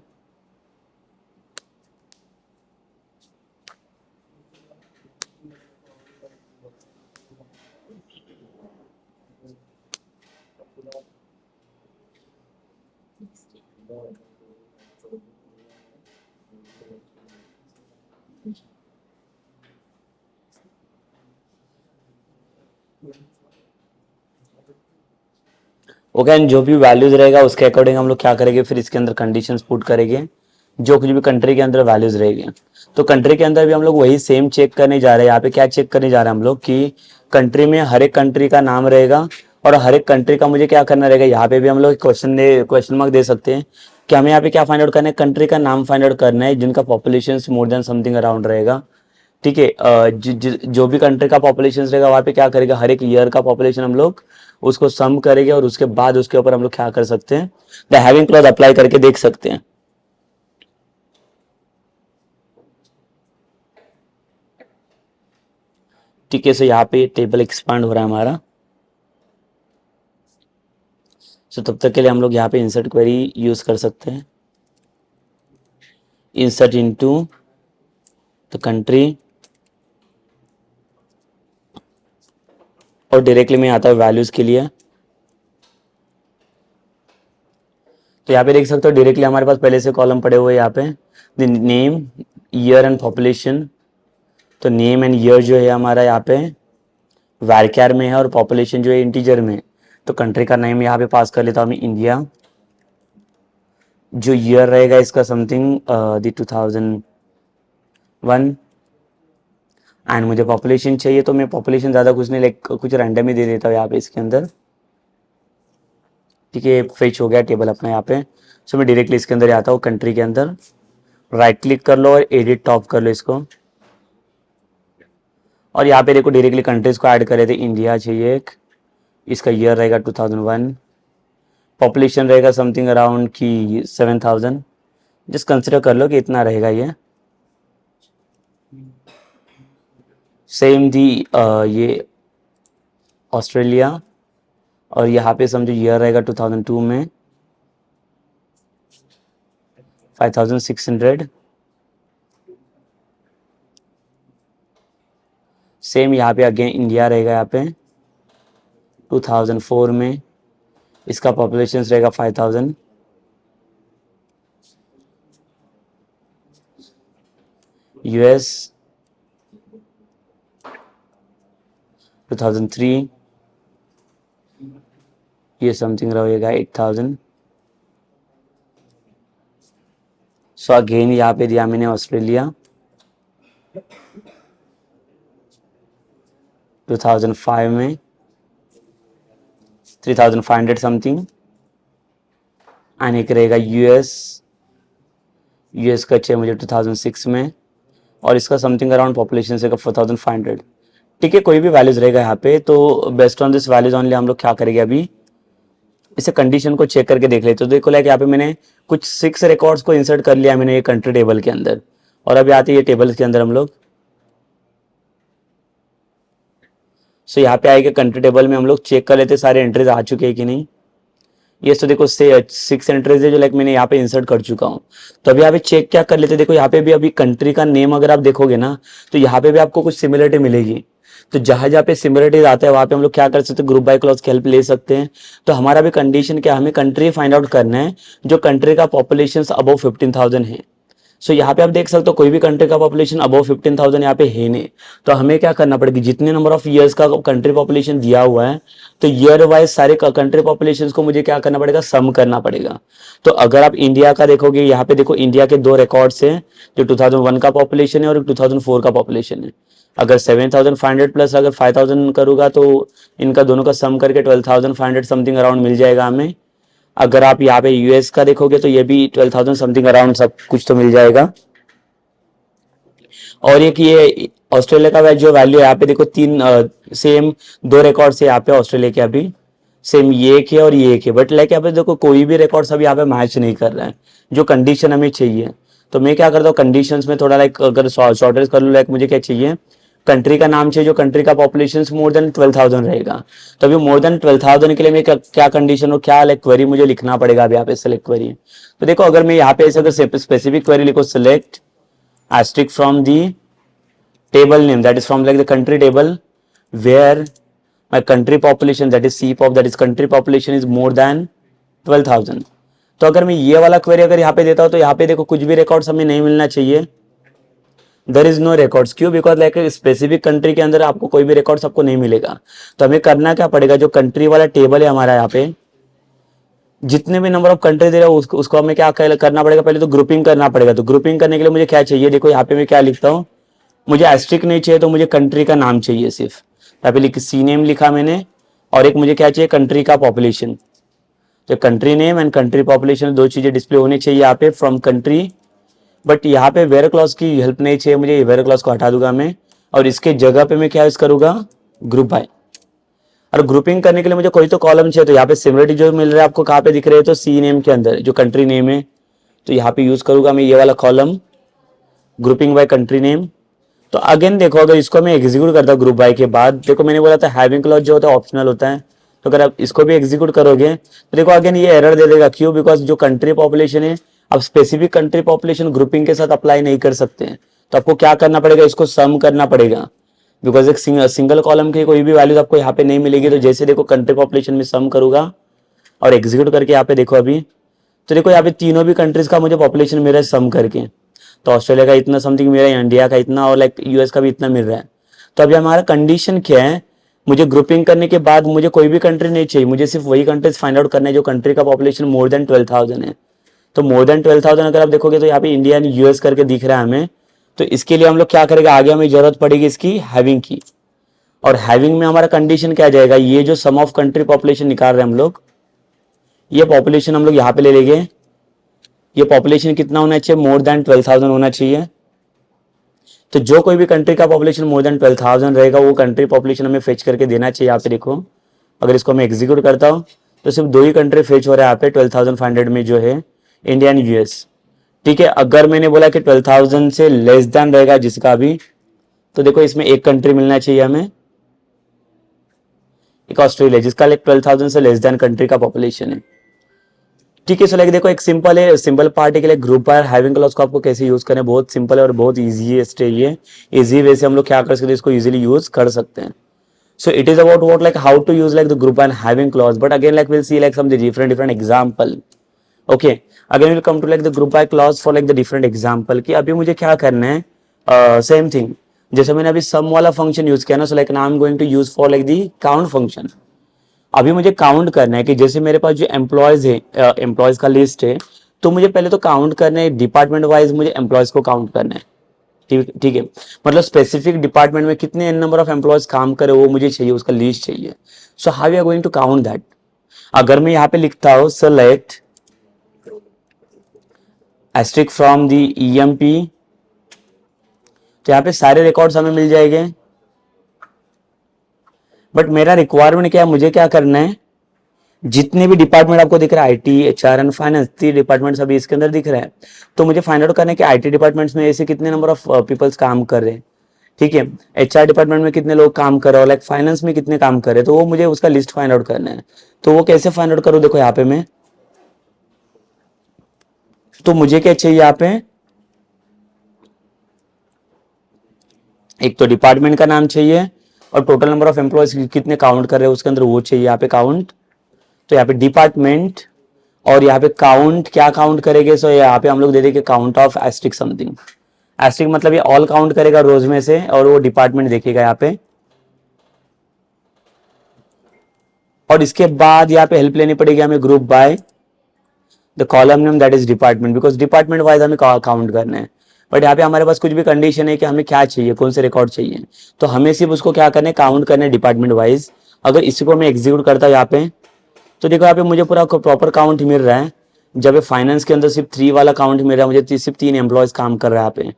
ओके, एंड जो भी वैल्यूज रहेगा उसके अकॉर्डिंग हम लोग क्या करेंगे, फिर इसके अंदर कंडीशंस पुट करेंगे जो कुछ भी कंट्री के अंदर वैल्यूज रहेगी। तो कंट्री के अंदर भी हम लोग वही सेम चेक करने जा रहे हैं। यहाँ पे क्या चेक करने जा रहे हैं हम लोग कि कंट्री में हर एक कंट्री का नाम रहेगा, और हर एक कंट्री का मुझे क्या करना रहेगा, यहाँ पे भी हम लोग क्वेश्चन मार्क दे सकते हैं कि हमें यहाँ पे क्या फाइंड आउट करना है, कंट्री का नाम फाइंड आउट करना है जिनका population more than something around रहेगा। ठीक है, जो भी कंट्री का पॉपुलेशन रहेगा वहाँ पे क्या करेगा, हर एक ईयर का पॉपुलेशन हम लोग उसको सम करेंगे, और उसके बाद उसके ऊपर हम लोग क्या कर सकते हैं, द हैविंग क्लॉज अप्लाई करके देख सकते हैं। ठीक है, सो यहाँ पे टेबल एक्सपांड हो रहा है हमारा। सो तब तक के लिए हम लोग यहाँ पे इंसर्ट क्वेरी यूज कर सकते हैं, इंसर्ट इनटू द कंट्री, और डायरेक्टली में आता है वैल्यूज के लिए। तो यहाँ पे देख सकते हो डायरेक्टली हमारे पास पहले से कॉलम पड़े हुए हैं यहाँ पे, the name, year and population. तो नेम एंड ईयर जो है हमारा यहाँ पे वारक्यार में है, और पॉपुलेशन जो है इंटीजर में। तो कंट्री का नेम यहाँ पे पास कर लेता हूँ मैं इंडिया, जो ईयर रहेगा इसका समथिंग दी 2001, एंड मुझे पॉपुलेशन चाहिए तो मैं पॉपुलेशन ज़्यादा कुछ नहीं, लाइक कुछ रैंडम ही दे देता हूँ यहाँ पे इसके अंदर। ठीक है, फेच हो गया टेबल अपना यहाँ पे। सो मैं डायरेक्टली इसके अंदर आता हूँ, कंट्री के अंदर राइट क्लिक कर लो और एडिट टॉप कर लो इसको, और यहाँ पे देखो डायरेक्टली कंट्रीज को ऐड करे थे, इंडिया चाहिए एक, इसका ईयर रहेगा 2001, पॉपुलेशन रहेगा समथिंग अराउंड की 7000, जस्ट कंसिडर कर लो कि इतना रहेगा ये। सेम दी ये ऑस्ट्रेलिया, और यहाँ पे समझो ईयर रहेगा 2002 में 5600। सेम यहाँ पे अगेन इंडिया रहेगा यहाँ पे 2004 में, इसका पॉपुलेशन रहेगा 5000। यूएस 2003, ये समथिंग रहेगा 8000। सो अगेन यहाँ पे दिया मैंने ऑस्ट्रेलिया 2005 में 3500 समथिंग, एंड एक रहेगा यूएस, यूएस का चाहिए मुझे 2006 में, और इसका समथिंग अराउंड पॉपुलेशन से 4500। ठीक है, कोई भी वैल्यूज रहेगा यहाँ पे, तो based on this values only हम लोग क्या करेंगे, अभी इसे कंडीशन को चेक करके देख लेते। तो देखो लाइक यहाँ पे मैंने कुछ 6 रिकॉर्ड्स को इंसर्ट कर लिया मैंने ये कंट्री टेबल के अंदर, और अभी आते हैं ये टेबल के अंदर हम लोग। सो यहाँ पे आएगा कंट्री टेबल में, हम लोग चेक कर लेते सारे एंट्रीज आ चुके हैं कि नहीं। ये तो देखो से 6 एंट्रीज है जो लाइक मैंने यहाँ पे इंसर्ट कर चुका हूँ। तो अभी यहाँ पे चेक क्या कर लेते, देखो यहाँ पे भी अभी कंट्री का नेम अगर आप देखोगे ना, तो यहाँ पे भी आपको कुछ सिमिलरिटी मिलेगी। तो जहां जहाँ पे सिमिलरिटीज आता है वहां पे हम लोग क्या कर सकते हैं, ग्रुप बाय क्लॉज की हेल्प ले सकते हैं। तो हमारा भी कंडीशन क्या, हमें कंट्री फाइंड आउट करना है जो कंट्री का पॉपुलेशन अबव 15,000 है। सो यहाँ पे आप देख सकते हो कोई भी कंट्री का पॉपुलेशन अबव 15,000 यहाँ पे है नहीं। तो हमें क्या करना पड़ेगा, जितने नंबर ऑफ ईयर्स का कंट्री पॉपुलेशन दिया हुआ है, तो ईयर वाइज सारे कंट्री पॉपुलेशन को मुझे क्या करना पड़ेगा, सम करना पड़ेगा। तो अगर आप इंडिया का देखोगे, यहाँ पे देखो इंडिया के 2 रिकॉर्ड्स हैं, जो 2001 का पॉपुलेशन है और 2004 का पॉपुलेशन है। अगर 7,500 प्लस अगर 5,000 करूंगा तो इनका दोनों का सम करके 12,500 समथिंग अराउंड मिल जाएगा हमें। अगर आप यहाँ पे यूएस का देखोगे तो ये भी 12,000 समथिंग अराउंड सब कुछ तो मिल जाएगा। और एक ये ऑस्ट्रेलिया का जो वैल्यू है यहाँ पे देखो 3 सेम 2 रिकॉर्ड है यहाँ पे ऑस्ट्रेलिया के, अभी सेम ये एक है और ये एक है, बट लाइक यहाँ पे देखो कोई भी रिकॉर्ड अभी यहाँ पे मैच नहीं कर रहा है जो कंडीशन हमें चाहिए। तो मैं क्या करता हूँ, कंडीशंस में थोड़ा लाइक अगर शॉर्टेज कर लूँ, लाइक मुझे क्या चाहिए, कंट्री का नाम चाहिए जो कंट्री का पॉपुलेशन मोर देन 12,000 रहेगा। तो अभी मोर देन 12,000 के लिए मैं क्या कंडीशन हो, क्या लाइक क्वेरी मुझे लिखना पड़ेगा अभी यहाँ पे सिलेक्ट क्वेरी। तो देखो अगर मैं यहाँ पे ऐसे अगर स्पेसिफिक क्वेरी लिखो, select asterisk from the table name, that is from like the country table where my country population, that is CPOP, that is country population is more than 12,000। तो अगर मैं ये वाला क्वेरी अगर यहाँ पे देता हूँ तो यहाँ पे देखो कुछ भी रिकॉर्ड्स हमें नहीं मिलना चाहिए, देयर इज नो रिकॉर्ड्स। क्यों, बिकॉज लाइक स्पेसिफिक कंट्री के अंदर आपको कोई भी रिकॉर्ड्स आपको नहीं मिलेगा। तो हमें करना क्या पड़ेगा, जो कंट्री वाला टेबल है हमारा यहाँ पे, जितने भी नंबर ऑफ कंट्री दे रहा है उसको हमें क्या करना पड़ेगा, पहले तो ग्रुपिंग करना पड़ेगा। तो ग्रुपिंग करने के लिए मुझे क्या चाहिए, देखो यहाँ पे मैं क्या लिखता हूँ, मुझे एस्ट्रिक नहीं चाहिए, तो मुझे कंट्री का नाम चाहिए सिर्फ। यहाँ पे लिख सी नेम लिखा मैंने, और एक मुझे क्या चाहिए, कंट्री का पॉपुलेशन। तो country name and country population 2 चीजें डिस्प्ले होनी चाहिए यहाँ पे फ्रॉम कंट्री। बट यहाँ पे वेयर क्लॉज की हेल्प नहीं चाहिए मुझे, वेयर क्लॉज को हटा दूंगा मैं, और इसके जगह पे मैं क्या यूज करूंगा, ग्रुप बाय। और ग्रुपिंग करने के लिए मुझे कोई तो कॉलम चाहिए। तो यहाँ पे सिमिलरिटी जो मिल रहा है आपको कहाँ पे दिख रहे हैं, तो सी नेम के अंदर जो कंट्री नेम है, तो यहाँ पे यूज करूंगा मैं ये वाला column, grouping by country name. तो अगेन देखो अगर इसको मैं एग्जीक्यूट करता हूँ ग्रुप बाय के बाद, देखो मैंने बोला था हैविंग क्लॉज जो होता है ऑप्शनल होता है, तो अगर आप इसको भी एग्जीक्यूट करोगे तो देखो अगेन ये एरर दे देगा। क्यों, बिकॉज जो कंट्री पॉपुलेशन है आप स्पेसिफिक कंट्री पॉपुलेशन ग्रुपिंग के साथ अप्लाई नहीं कर सकते हैं। तो आपको क्या करना पड़ेगा, इसको सम करना पड़ेगा, बिकॉज एक सिंगल कॉलम की कोई भी वैल्यूज आपको यहाँ पे नहीं मिलेगी। तो जैसे देखो कंट्री पॉपुलेशन में सम करूंगा और एग्जीक्यूट करके यहाँ पे देखो अभी, तो देखो यहाँ पे तीनों भी कंट्रीज का मुझे पॉपुलेशन मिल रहा है सम करके। तो ऑस्ट्रेलिया का इतना समथिंग मिल रहा है, इंडिया का इतना, और लाइक यूएस का भी इतना मिल रहा है। तो अभी हमारा कंडीशन क्या है, मुझे ग्रुपिंग करने के बाद मुझे कोई भी कंट्री नहीं चाहिए, मुझे सिर्फ वही कंट्रीज फाइंड आउट करना है जो कंट्री का पॉपुलेशन मोर देन 12,000 है। तो मोर देन 12,000 अगर आप देखोगे तो यहाँ पे इंडिया एंड यूएस करके दिख रहा है हमें। तो इसके लिए हम लोग क्या करेंगे, आगे हमें जरूरत पड़ेगी इसकी हैविंग की। और हैविंग में हमारा कंडीशन क्या जाएगा, ये जो सम ऑफ कंट्री पॉपुलेशन निकाल रहे हैं हम लोग, ये पॉपुलेशन हम लोग यहाँ पे ले लेंगे। ये पॉपुलेशन कितना होना चाहिए, मोर देन 12,000 होना चाहिए। तो जो कोई भी कंट्री का पॉपुलेशन मोर देन 12,000 रहेगा वो कंट्री पॉपुलेशन हमें फेच करके देना चाहिए। यहाँ पे देखो अगर इसको मैं एग्जीक्यूट करता हूँ तो सिर्फ 2 ही कंट्री फेच हो रहा है यहाँ पे 12,500 में, जो है इंडिया एंड यूएस। ठीक है, अगर मैंने बोला कि 12,000 से लेस देन रहेगा जिसका भी, तो देखो इसमें एक कंट्री मिलना चाहिए हमें, एक ऑस्ट्रेलिया, जिसका लाइक 12,000 से लेस देन कंट्री का पॉपुलेशन है। ठीक है, सो लाइक देखो एक सिंपल है, सिंपल पार्ट के लिए ग्रुप बाय हैविंग क्लॉज को आपको कैसे यूज करें, बहुत सिंपल है और बहुत ईजीएस्ट है ये। इजी वे से हम लोग क्या कर सकते हैं, इसको इजीली यूज कर सकते हैं। So it is about what like how to use like the group and having clause, but again like we'll see like some different example. Okay, again we'll come to like the group by clause for like the different example कि अभी मुझे क्या करना है, same thing जैसे मैंने अभी sum वाला function use किया ना, so like now I'm going to use for like the count function। अभी मुझे काउंट करना है कि जैसे मेरे पास जो एम्प्लॉयज है, एम्प्लॉयज का लिस्ट है, तो मुझे पहले तो काउंट करना है डिपार्टमेंट वाइज, मुझे एम्प्लॉयज को काउंट करना है। ठीक है, मतलब स्पेसिफिक डिपार्टमेंट में कितने नंबर ऑफ एम्प्लॉयज काम करे वो मुझे चाहिए, उसका लिस्ट चाहिए। So how we are going to count that. अगर मैं यहाँ पे लिखता हूँ select asterisk from the EMP, तो यहाँ पे सारे रिकॉर्ड्स हमें मिल जाएंगे। बट मेरा रिक्वायरमेंट क्या है, मुझे क्या करना है, जितने भी डिपार्टमेंट आपको दिख रहा है, IT, HR and finance, 3 departments अभी इसके अंदर दिख रहा है, तो मुझे फाइंड आउट करना है कि आईटी डिपार्टमेंट्स में ऐसे कितने नंबर ऑफ पीपल्स काम कर रहे हैं, ठीक है, एचआर डिपार्टमेंट में कितने लोग काम कर रहे हो, लाइक फाइनेंस में कितने काम कर रहे हैं, तो वो मुझे उसका लिस्ट फाइंड आउट करना है। तो वो कैसे फाइंड आउट करूँ, देखो यहाँ पे मैं, तो मुझे क्या चाहिए यहाँ पे, एक तो डिपार्टमेंट का नाम चाहिए और टोटल नंबर ऑफ एम्प्लॉयज कितने काउंट कर रहे हैं उसके अंदर वो चाहिए यहाँ पे काउंट। तो यहाँ पे डिपार्टमेंट और यहाँ पे काउंट क्या काउंट करेंगे, सो यहाँ पे हम लोग दे देंगे count of asterisk something. Asterisk मतलब ये ऑल काउंट करेगा रोज में से और वो डिपार्टमेंट देखेगा यहाँ पे। और इसके बाद यहाँ पे हेल्प लेनी पड़ेगी हमें group by the column name that is department, because department wise हमें काउंट करना है। बट यहाँ पे हमारे पास कुछ भी कंडीशन है कि हमें क्या चाहिए, कौन से रिकॉर्ड चाहिए, तो हमें सिर्फ उसको क्या करना है, काउंट करना है डिपार्टमेंट वाइज। अगर इसी को मैं एग्जीक्यूट करता हूँ यहाँ पे, तो देखो यहाँ पे मुझे पूरा प्रॉपर काउंट मिल रहा है। जब फाइनेंस के अंदर सिर्फ 3 वाला काउंट मिल रहा है, मुझे सिर्फ 3 एम्प्लॉयज काम कर रहा है यहाँ पे।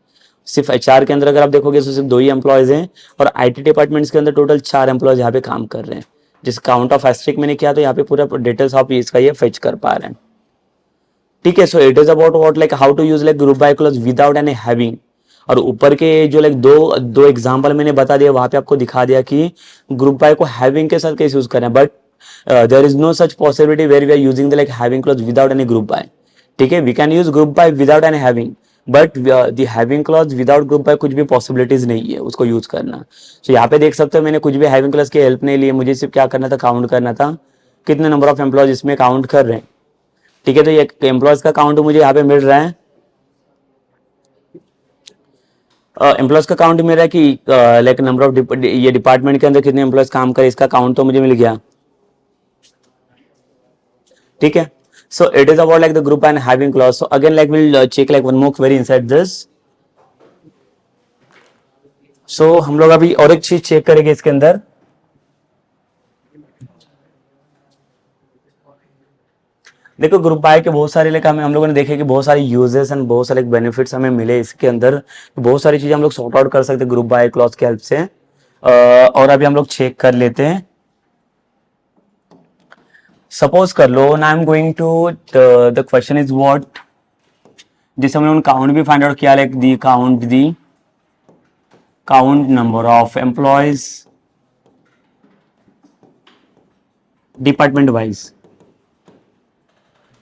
सिर्फ एचआर के अंदर अगर आप देखोगे तो सिर्फ 2 ही एम्प्लॉयज हैं, और आईटी डिपार्टमेंट्स के अंदर टोटल 4 एम्प्लॉयज यहाँ पे काम कर रहे हैं। जिस काउंट ऑफ एस्ट्रिक मैंने किया तो यहाँ पे पूरा डिटेल्स आप इसका ये फेच कर पा रहे हैं, ठीक है। So it is about what like how to use like group by clause without any having. और ऊपर के जो लाइक दो एग्जांपल मैंने बता दिया, वहां पे आपको दिखा दिया कि ग्रुप बाय को हैविंग के साथ कैसे यूज करें। But there is no such possibility where we are using the like having clause without any group by, ठीक है। We can use group by without any having, but the having clause without group by कुछ भी पॉसिबिलिटीज नहीं है उसको यूज करना। सो यहाँ पे देख सकते हो मैंने कुछ भी हैविंग क्लॉज की हेल्प नहीं ली, मुझे सिर्फ क्या करना था, काउंट करना था कितने नंबर ऑफ एम्प्लॉयज इसमें काउंट कर रहे हैं, ठीक है। तो ये एम्प्लॉयज का काउंट मुझे यहाँ पे मिल रहा है, एम्प्लॉयज का काउंट मिल रहा है कि लाइक नंबर ऑफ ये डिपार्टमेंट के अंदर कितने एम्प्लॉयज काम करे, इसका काउंट तो मुझे मिल गया, ठीक है। So it is about like the group and having clause. So again like will check like one more query inside this. सो हम लोग अभी और एक चीज चेक करेंगे इसके अंदर, देखो ग्रुप बाय के बहुत सारे लाइक हम लोगों ने देखे कि बहुत सारे यूजेस एंड बहुत सारे बेनिफिट्स हमें मिले इसके अंदर। बहुत सारी चीजें हम लोग सॉर्ट आउट कर सकते हैं ग्रुप बाय क्लॉज की हेल्प से। और अभी हम लोग चेक कर लेते हैं। सपोज कर लो ना, I am going to the question is what, जिसे हमने काउंट भी फाइंड आउट किया, like the count number of employees department wise,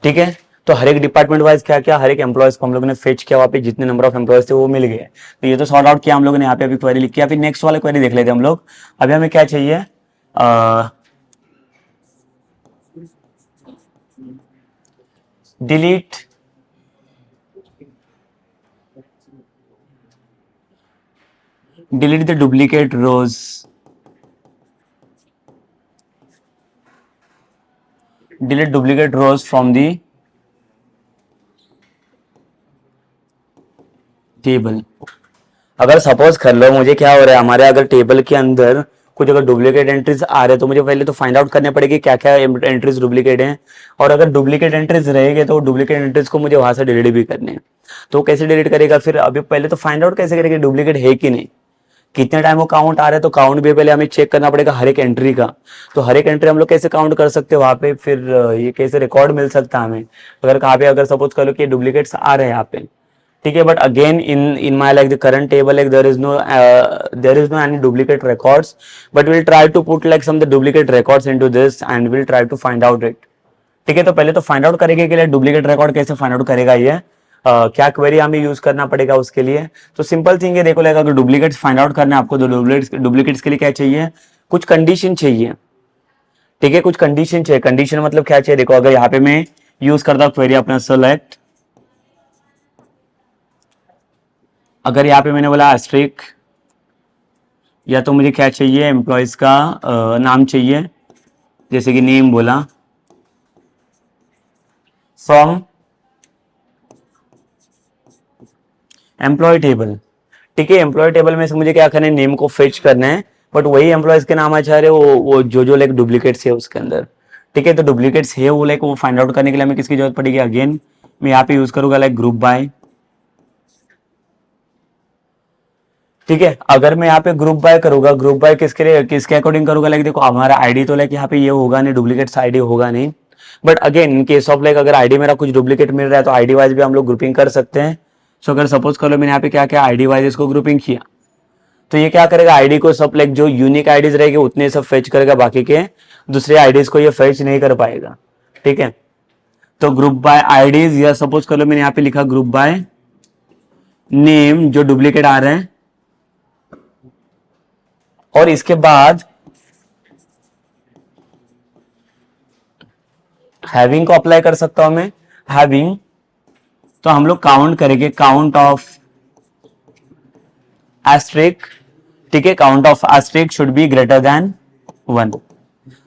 ठीक है। तो हर एक डिपार्टमेंट वाइज क्या क्या हर एक एम्प्लॉयज को हम लोगों ने फेच किया, वहाँ पे जितने नंबर ऑफ एम्प्लॉयज थे वो मिल गए। तो ये तो सॉर्ट आउट किया हम लोगों ने, यहाँ पे अभी क्वेरी लिखी है। अभी नेक्स्ट वाला क्वेरी देख लेते हैं हम लोग। अभी हमें क्या चाहिए, delete the duplicate rows, delete duplicate rows from the table. अगर सपोज कर लो मुझे क्या हो रहा है, हमारे अगर टेबल के अंदर कुछ अगर डुप्लीकेट एंट्रीज आ रहे हैं, तो मुझे पहले तो फाइंड आउट करने पड़ेगी क्या क्या एंट्रीज डुप्लीकेट हैं। और अगर डुप्लीकेट एंट्रीज रहेंगे तो डुप्लीकेट एंट्रीज को मुझे वहां से डिलीट भी करने हैं। तो कैसे डिलीट करेगा फिर, अभी पहले तो फाइंड आउट कैसे करेगा डुप्लीकेट है कि नहीं, कितने टाइम वो काउंट आ रहा है, तो काउंट भी पहले हमें चेक करना पड़ेगा हर एक एंट्री का। तो हर एक एंट्री हम लोग कैसे काउंट कर सकते हैं वहां पे, फिर ये कैसे रिकॉर्ड मिल सकता है हमें, अगर कहाँ पे अगर सपोज कर लो कि डुप्लीकेट्स आ रहे हैं यहाँ पे, ठीक है। But again in my like the current table like there is no any duplicate records, but will try to put like some the duplicate records into this and will try to find out it, ठीक है। तो पहले तो फाइंड आउट करेंगे कि डुप्लीकेट रिकॉर्ड कैसे फाइंड आउट करेगा ये, क्या क्वेरी हमें यूज करना पड़ेगा उसके लिए। तो सिंपल थिंग है, देखो लाइक अगर डुप्लीकेट्स फाइंड आउट करना है आपको, तो डुप्लीकेट्स के लिए क्या चाहिए, कुछ कंडीशन चाहिए, ठीक है। कुछ कंडीशन चाहिए, कंडीशन मतलब क्या चाहिए, देखो अगर यहाँ पे मैं यूज करता हूँ क्वेरी अपना सेलेक्ट, अगर यहाँ पे मैंने बोला एस्ट्रिक, या तो मुझे क्या चाहिए, एम्प्लॉयज का नाम चाहिए, जैसे कि नेम बोला, फ्रॉम एम्प्लॉय टेबल, ठीक है। एम्प्लॉय टेबल में से मुझे क्या करना है, नेम को फेच करना है, बट वही एम्प्लॉयज के नाम आ जा रहे वो जो लाइक डुप्लीकेट्स है उसके अंदर, ठीक है। तो डुप्लीकेट्स है वो लाइक वो फाइंड आउट करने के लिए हमें किसकी जरूरत पड़ेगी, अगेन मैं यहाँ पे यूज करूंगा लाइक ग्रुप बाय। ठीक है, अगर मैं यहाँ पे ग्रुप बाय करूंगा, ग्रुप बाय किसके लिए, किसके अकॉर्डिंग करूंगा, लाइक देखो हमारा आईडी तो लाइक यहाँ पे ये होगा नहीं, डुप्लीकेट आईडी होगा नहीं, but again in case of like अगर आईडी मेरा कुछ डुप्लीकेट मिल रहा है तो आईडी वाइज भी हम लोग ग्रुपिंग कर सकते हैं। सो अगर सपोज कर लो मैंने यहाँ पे क्या क्या आईडी वाइज इसको ग्रुपिंग किया, तो ये क्या करेगा, आईडी को सब लाइक जो यूनिक आईडीज रहेगी उतने सब फेच करेगा, बाकी के दूसरे आईडीज को ये फेच नहीं कर पाएगा। ठीक है, तो ग्रुप बाय आईडीज, या सपोज कर लो मैंने यहाँ पे लिखा ग्रुप बाय नेम जो डुप्लीकेट आ रहे हैं, और इसके बाद हैविंग को अप्लाई कर सकता हूं मैं। हैविंग तो हम लोग काउंट करेंगे, काउंट ऑफ एस्ट्रिक। ठीक है, count of asterisk should be greater than 1।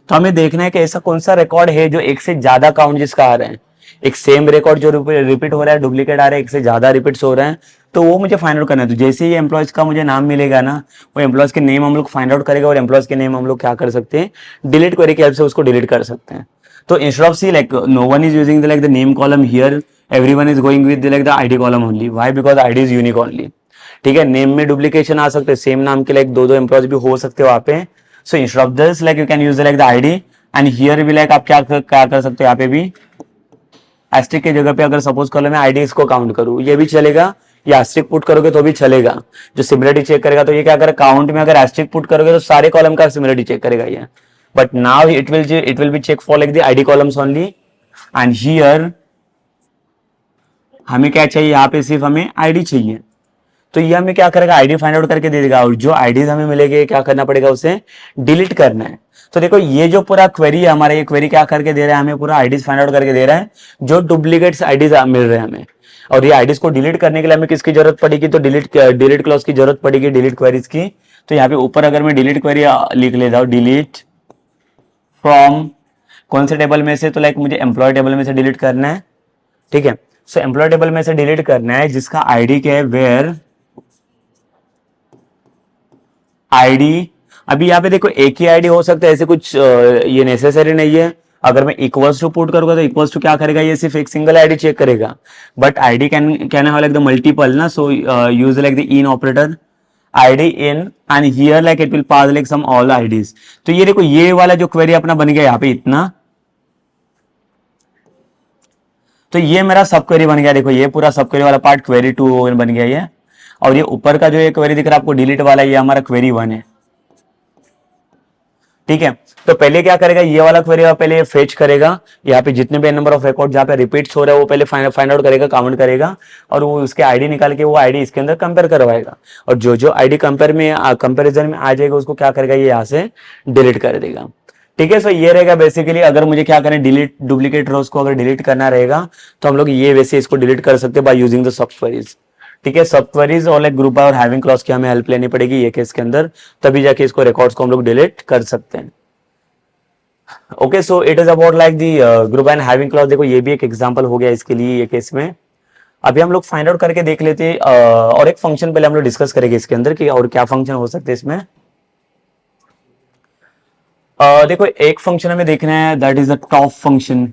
तो हमें देखना है कि ऐसा कौन सा रिकॉर्ड है जो एक से ज्यादा काउंट जिसका आ रहे हैं, एक सेम रिकॉर्ड जो रिपीट हो रहा है, डुप्लीकेट आ रहा है, एक से ज्यादा रिपीट्स हो रहे हैं, तो वो मुझे फाइंड आउट करना है। तो जैसे ही एम्प्लॉयज का मुझे नाम मिलेगा ना, वो एम्प्लॉयज के नेम हम लोग फाइंड आउट करेगा, और एम्प्लॉयज के नेम हम लोग क्या कर सकते हैं, डिलीट क्वेरी की हेल्प से उसको डिलीट कर सकते हैं। तो instead of see like no one is using like the name column here, everyone is going with like the ID column only. Why? Because ID is unique only. ठीक है, नेम में डुप्लीकेशन आ सकते हैं, सेम नाम के लाइक दो दो एम्प्लॉयज भी हो सकते हो वहां पे। सो instead of this like you can use like the ID, and here भी लाइक आप क्या कर सकते हो, यहाँ पे भी एस्ट्रिक की जगह पे अगर सपोज कर लो मैं आईडी इसको काउंट करूं, ये भी चलेगा, या एस्ट्रिक पुट करोगे तो भी चलेगा। जो सिमिलरिटी चेक करेगा तो ये क्या करेगा, काउंट में अगर एस्ट्रिक पुट करोगे तो सारे कॉलम का सिमिलरिटी चेक करेगा ये, but now it will be check for like the ID columns only. And here हमें क्या चाहिए, यहाँ पे सिर्फ हमें आईडी चाहिए, तो ये हमें क्या करेगा, आईडी फाइंड आउट करके दे देगा, और जो आईडीज हमें मिलेंगे क्या करना पड़ेगा, उसे डिलीट करना है। तो देखो ये जो पूरा क्वेरी है हमारा, ये क्वेरी क्या करके दे रहा है, हमें पूरा आईडीज फाइंड आउट करके दे रहा है जो डुप्लीकेट्स आईडीज मिल रहे हैं हमें। और ये आईडीज को डिलीट करने के लिए हमें किसकी जरूरत पड़ेगी, तो डिलीट क्लॉज की जरूरत पड़ेगी, डिलीट क्वेरीज की। तो यहाँ पे ऊपर अगर मैं डिलीट क्वेरी लिख लेता हूँ, डिलीट फ्रॉम कौन से टेबल में से, तो लाइक मुझे एम्प्लॉय टेबल में से डिलीट करना है। ठीक है, सो एम्प्लॉय टेबल में से डिलीट करना है जिसका आईडी क्या है, वेयर आईडी। अभी यहाँ पे देखो एक ही आईडी हो सकता है, ऐसे कुछ ये नेसेसरी नहीं है। अगर मैं इक्वल्स टू पुट करूंगा तो इक्वल्स टू क्या करेगा, ये सिर्फ एक सिंगल आईडी चेक करेगा, but ID can have like the multiple ना, so use like the in operator, ID in, and here like it will pass like some all IDs. तो ये देखो ये वाला जो क्वेरी अपना बन गया यहाँ पे इतना, तो ये मेरा सब क्वेरी बन गया। देखो ये पूरा सब क्वेरी वाला पार्ट क्वेरी 2 बन गया ये, और ये ऊपर का जो ये क्वेरी दिख रहा है आपको डिलीट वाला, ये हमारा क्वेरी 1 है। ठीक है, तो पहले क्या करेगा, ये वाला क्वेरी पहले फेच करेगा, यहाँ पे जितने भी नंबर ऑफ रिकॉर्ड जहाँ पे रिपीट्स हो रहा है वो पहले फाइंड आउट करेगा, काउंट करेगा, और वो उसके आईडी निकाल के वो आईडी इसके अंदर कंपेयर करवाएगा, और जो जो आईडी कंपेरिजन में आ जाएगा उसको क्या करेगा, ये यहाँ से डिलीट कर देगा। ठीक है, सो ये रहेगा बेसिकली, अगर मुझे क्या करें, डिलीट डुप्लीकेट रोज को अगर डिलीट करना रहेगा तो हम लोग ये वैसे इसको डिलीट कर सकते हैं by using the sub queries. ठीक है, सब क्वेरीज और लाइक ग्रुप और हैविंग क्लॉज की हमें हेल्प लेनी पड़ेगी ये केस के अंदर, तभी जाके इसको रिकॉर्ड्स को हम लोग डिलीट कर सकते हैं। Okay, so it is about like the group and having clause. देखो ये भी एक एग्जांपल हो गया इसके लिए ये केस में। अभी हम लोग फाइंड आउट करके देख लेते हैं, और एक फंक्शन पहले हम लोग डिस्कस करेंगे इसके अंदर कि और क्या फंक्शन हो सकते हैं इसमें। देखो एक फंक्शन हमें देखना है, that is the top function.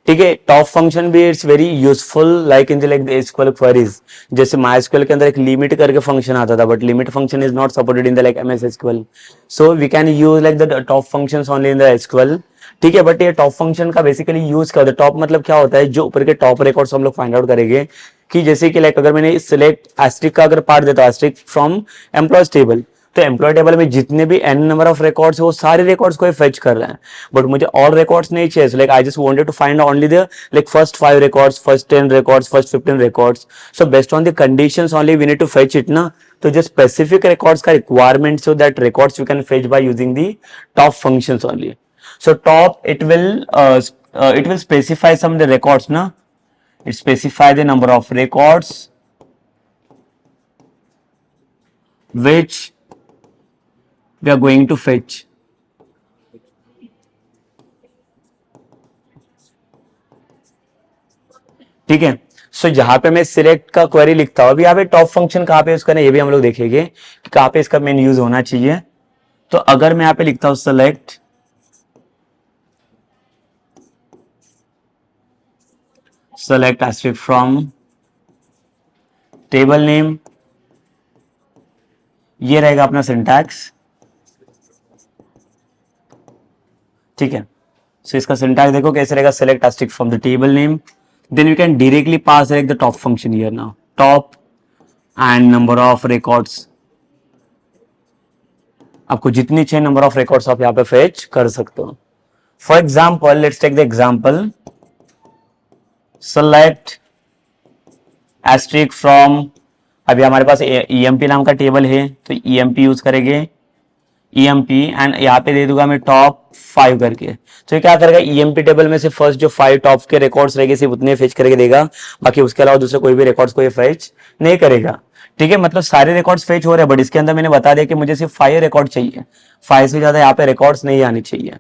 ठीक है, टॉप फंक्शन भी it's very useful like in the like the SQL queries. जैसे माइस्क्यूएल के अंदर एक लिमिट करके फंक्शन आता था, but limit function is not supported in the like MS SQL, so we can use like the top functions only in the SQL. ठीक है, बट ये टॉप फंक्शन का बेसिकली यूज क्या होता है, टॉप मतलब क्या होता है, जो ऊपर के टॉप रिकॉर्ड्स हम लोग फाइंड आउट करेंगे, कि जैसे कि लाइक अगर मैंने सिलेक्ट एस्ट्रिक का अगर पार्ट देता हूं, एस्ट्रिक फ्रॉम एम्प्लॉयज टेबल, तो एम्प्लॉय टेबल में जितने भी n नंबर ऑफ रिकॉर्ड्स है वो सारे रिकॉर्ड्स को फेच कर रहे हैं, बट मुझे और रिकॉर्ड्स नहीं चाहिए। Like I just wanted to find only the like first 5 records, first 10 records, first 15 records. So based on the conditions only we need to fetch it ना। तो जो स्पेसिफिक रिकॉर्ड्स का requirement, so that records we can fetch by using the top functions only. So top it will specify some of the records ना, it specify the number of records which we are going to fetch। ठीक है, सो जहां पे मैं सिलेक्ट का क्वेरी लिखता हूं, अभी यहाँ पे टॉप फंक्शन कहां पे यूज करना है ये भी हम लोग देखेंगे कि कहां पे इसका मेन यूज होना चाहिए। तो अगर मैं यहाँ पे लिखता हूं select select asterisk from table name, ये रहेगा अपना सिंटैक्स, ठीक है। सो इसका सिंटैक्स देखो कैसे रहेगा, select asterisk from the table name, then you can directly pass the top function here now, top and number of records, आपको जितनी चाहिए नंबर ऑफ रिकॉर्ड्स आप यहाँ पे फेच कर सकते हो। For example let's take the example, select asterisk from, अभी हमारे पास ईएमपी नाम का टेबल है तो ईएमपी यूज करेंगे, ईएमपी एंड यहाँ पे दे दूंगा मैं टॉप 5 करके। तो ये क्या करेगा, ईएमपी टेबल में से फर्स्ट जो 5 टॉप के रिकॉर्ड्स रहेंगे सिर्फ उतने फेच करके देगा, बाकी उसके अलावा दूसरे कोई भी रिकॉर्ड्स को ये फेच नहीं करेगा, ठीक है। मतलब सारे रिकॉर्ड्स फेच हो रहे हैं, बट इसके अंदर मैंने बता दिया कि मुझे सिर्फ 5 रिकॉर्ड चाहिए, 5 से ज्यादा यहाँ पे रिकॉर्ड्स नहीं आनी चाहिए।